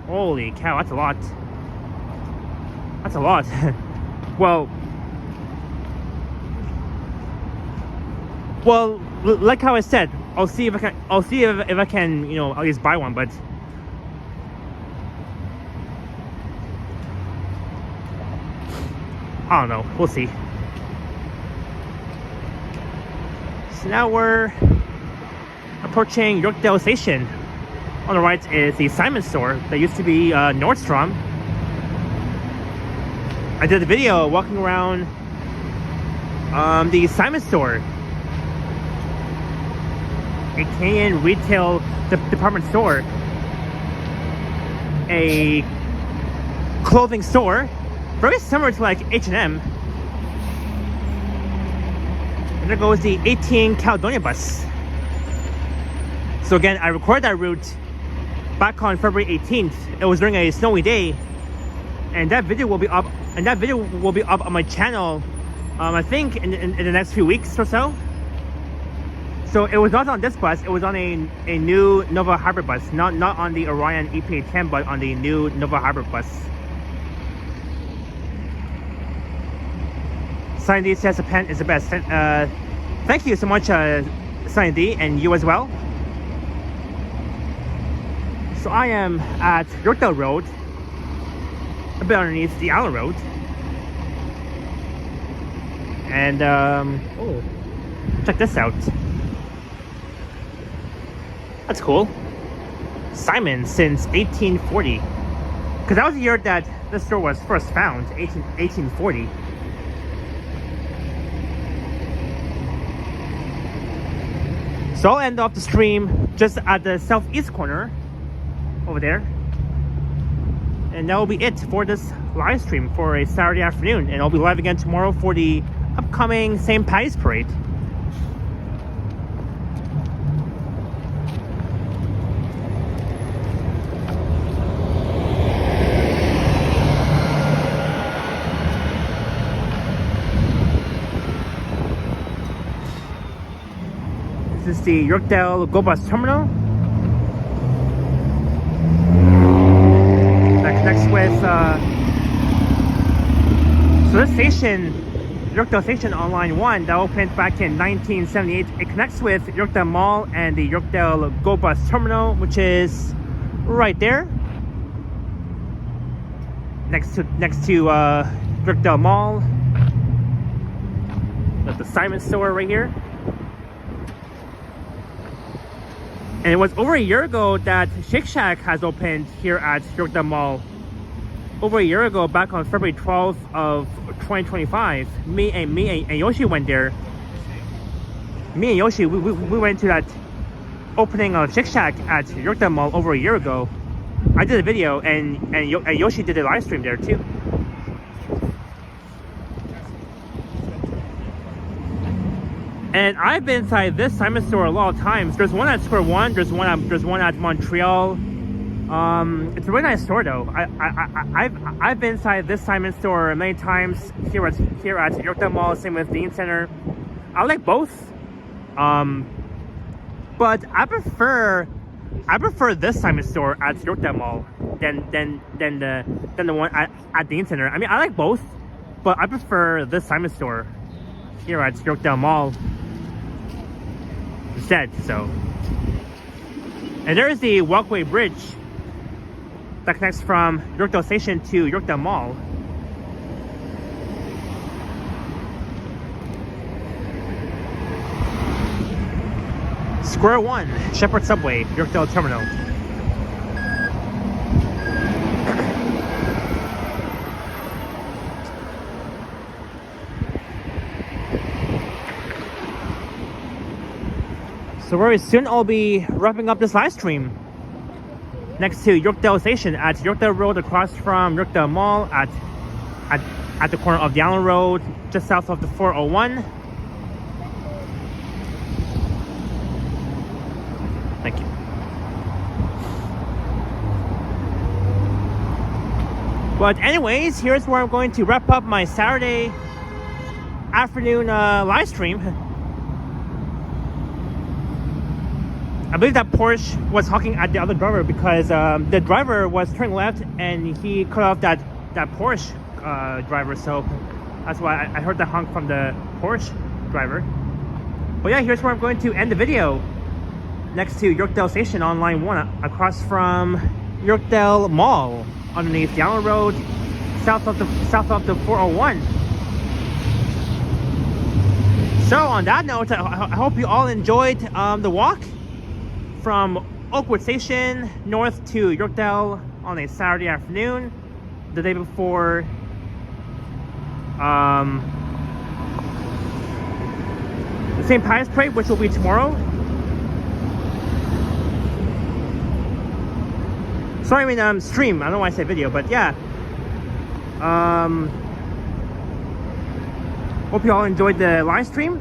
Holy cow, that's a lot. That's a lot. well, like how I said, I'll see if I can, you know, at least buy one, but I don't know. We'll see. So now we're approaching Yorkdale Station. On the right is the Simon store that used to be Nordstrom. I did a video walking around the Simon store, a Canadian retail department store, a clothing store, very similar to like H&M. And there goes the 18 Caledonia bus. So again, I recorded that route back on February 18th. It was during a snowy day, and that video will be up. And that video will be up on my channel, I think in the next few weeks or so. So it was not on this bus. It was on a new Nova Hybrid bus, not on the Orion EPA10, but on the new Nova Hybrid bus. Sunny D says the pen is the best. Thank you so much, Sunny D, and you as well. So I am at Yorkdale Road, a bit underneath the Allen Road. And oh, check this out. That's cool. Simon since 1840. Because that was the year that this store was first found, 1840. So I'll end off the stream just at the southeast corner over there. And that will be it for this live stream for a Saturday afternoon. And I'll be live again tomorrow for the upcoming St. Patty's Parade. This is the Yorkdale Go Bus Terminal that connects with so this station, Yorkdale Station on line 1, that opened back in 1978. It connects with Yorkdale Mall and the Yorkdale Go Bus Terminal, which is right there next to Yorkdale Mall. Got the Simon store right here. And it was over a year ago that Shake Shack has opened here at Yorkdale Mall. Over a year ago, back on February 12th of 2025, me and Yoshi went there. Me and Yoshi, we went to that opening of Shake Shack at Yorkdale Mall over a year ago. I did a video, and Yoshi did a live stream there too. And I've been inside this Simon store a lot of times. There's one at Square One. There's one at Montreal. It's a really nice store though. I've been inside this Simon store many times here at Yorkdale Mall. Same with Dean Center. I like both. But I prefer this Simon store at Yorkdale Mall than the one at Dean Center. I mean, I like both, but I prefer this Simon store here at Yorkdale Mall instead. So, and there is the walkway bridge that connects from Yorkdale Station to Yorkdale Mall. Square One, Shepherd Subway, Yorkdale Terminal. So very soon I'll be wrapping up this live stream. next to Yorkdale Station at Yorkdale Road, across from Yorkdale Mall at the corner of the Allen Road, just south of the 401. Thank you. But anyways, here's where I'm going to wrap up my Saturday afternoon live stream. I believe that Porsche was honking at the other driver because the driver was turning left and he cut off that Porsche driver, so that's why I heard the honk from the Porsche driver. But yeah, here's where I'm going to end the video, next to Yorkdale Station on line 1, across from Yorkdale Mall, underneath the Allen Road, south of the 401. So on that note, I hope you all enjoyed the walk from Oakwood Station north to Yorkdale on a Saturday afternoon, the day before the St. Pius Parade, which will be tomorrow. Sorry, I mean stream. I don't know why I say video, but yeah. Hope you all enjoyed the live stream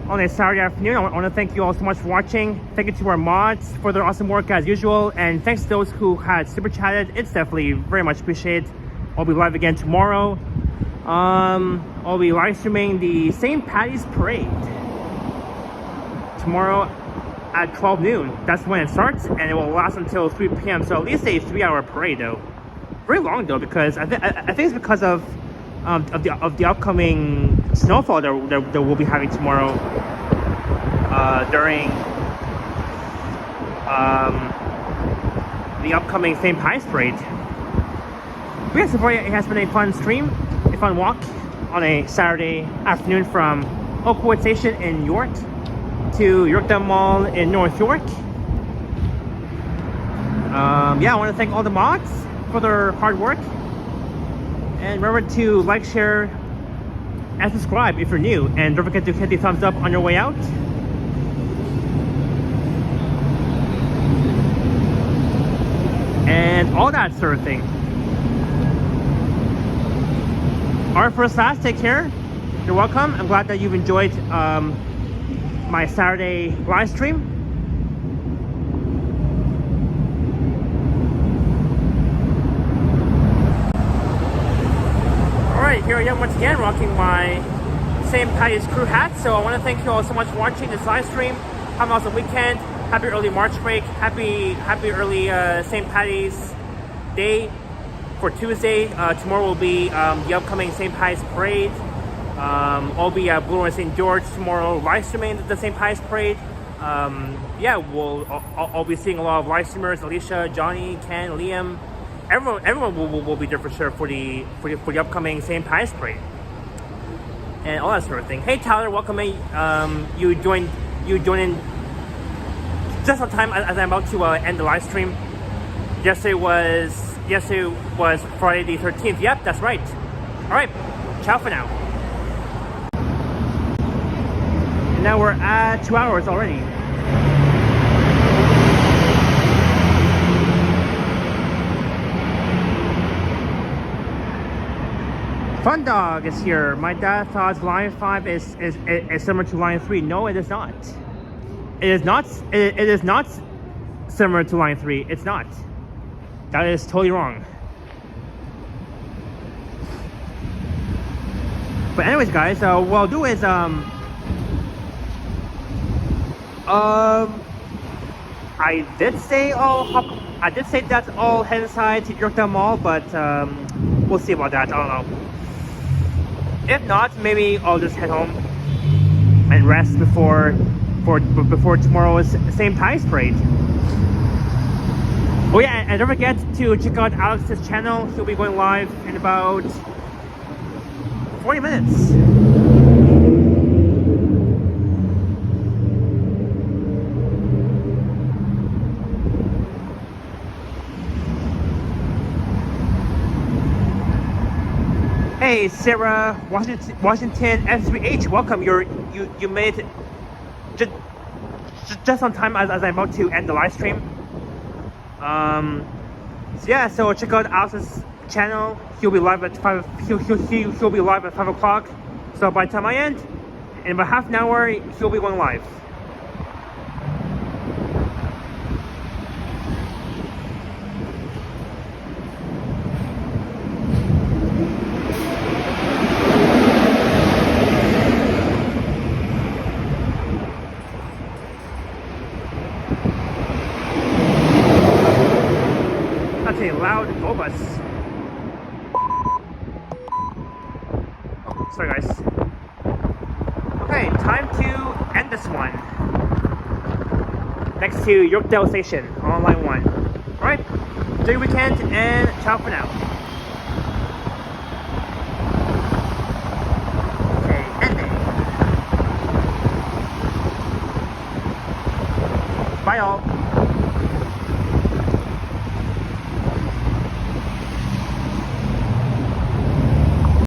on a Saturday afternoon. I want to thank you all so much for watching. Thank you to our mods for their awesome work as usual, and thanks to those who had super chatted. It's definitely very much appreciated. I'll be live again tomorrow. I'll be live streaming the St. Patty's Parade tomorrow at 12 noon. That's when it starts, and it will last until 3 p.m. So at least a 3-hour parade though. Very long though, because I think it's because of the upcoming snowfall that we'll be having tomorrow during the upcoming St. Pius Parade. But yeah, so far it has been a fun stream, a fun walk on a Saturday afternoon from Oakwood Station in York to Yorkdale Mall in North York. Yeah, I want to thank all the mods for their hard work. And remember to like, share, and subscribe if you're new. And don't forget to hit the thumbs up on your way out. And all that sort of thing. Alright, first class, take care. You're welcome. I'm glad that you've enjoyed my Saturday live stream. Alright, here I am once again rocking my St. Patty's crew hat. So I want to thank you all so much for watching this live stream. Have an awesome weekend. Happy early March break. Happy early St. Patty's Day for Tuesday. Tomorrow will be the upcoming St. Pius Parade. I'll be at Blue and St. George tomorrow live streaming the St. Pius Parade. Yeah, I'll be seeing a lot of live streamers: Alicia, Johnny, Ken, Liam. Everyone will be there for sure for the upcoming St. Pius Parade and all that sort of thing. Hey Tyler, welcome in. You joined in just on time as I'm about to end the live stream. Yesterday was Friday the 13th. Yep, that's right. All right, ciao for now. And now we're at 2 hours already. Fun Dog is here. My dad thought Line 5 is similar to Line 3. No, it is not. It is not. It is not similar to Line 3. It's not. That is totally wrong. But anyways, guys, what I'll do is I did say that's all head inside to Yorkdale Mall, but we'll see about that. I don't know. If not, maybe I'll just head home and rest before tomorrow's St. Pius Parade. Oh yeah, and don't forget to check out Alex's channel. He'll be going live in about 40 minutes. Hey Sarah Washington F3H, welcome. You made it just on time as I'm about to end the live stream. So yeah, so check out Alex's channel. He'll be live at 5. He'll be live at 5 o'clock. So by the time I end, in about half an hour, he'll be going live. That's a loud go bus. Oh, sorry guys. Okay, time to end this one. Next to Yorkdale Station on line 1. Alright, enjoy your weekend and ciao for now. Okay, ending. Bye all.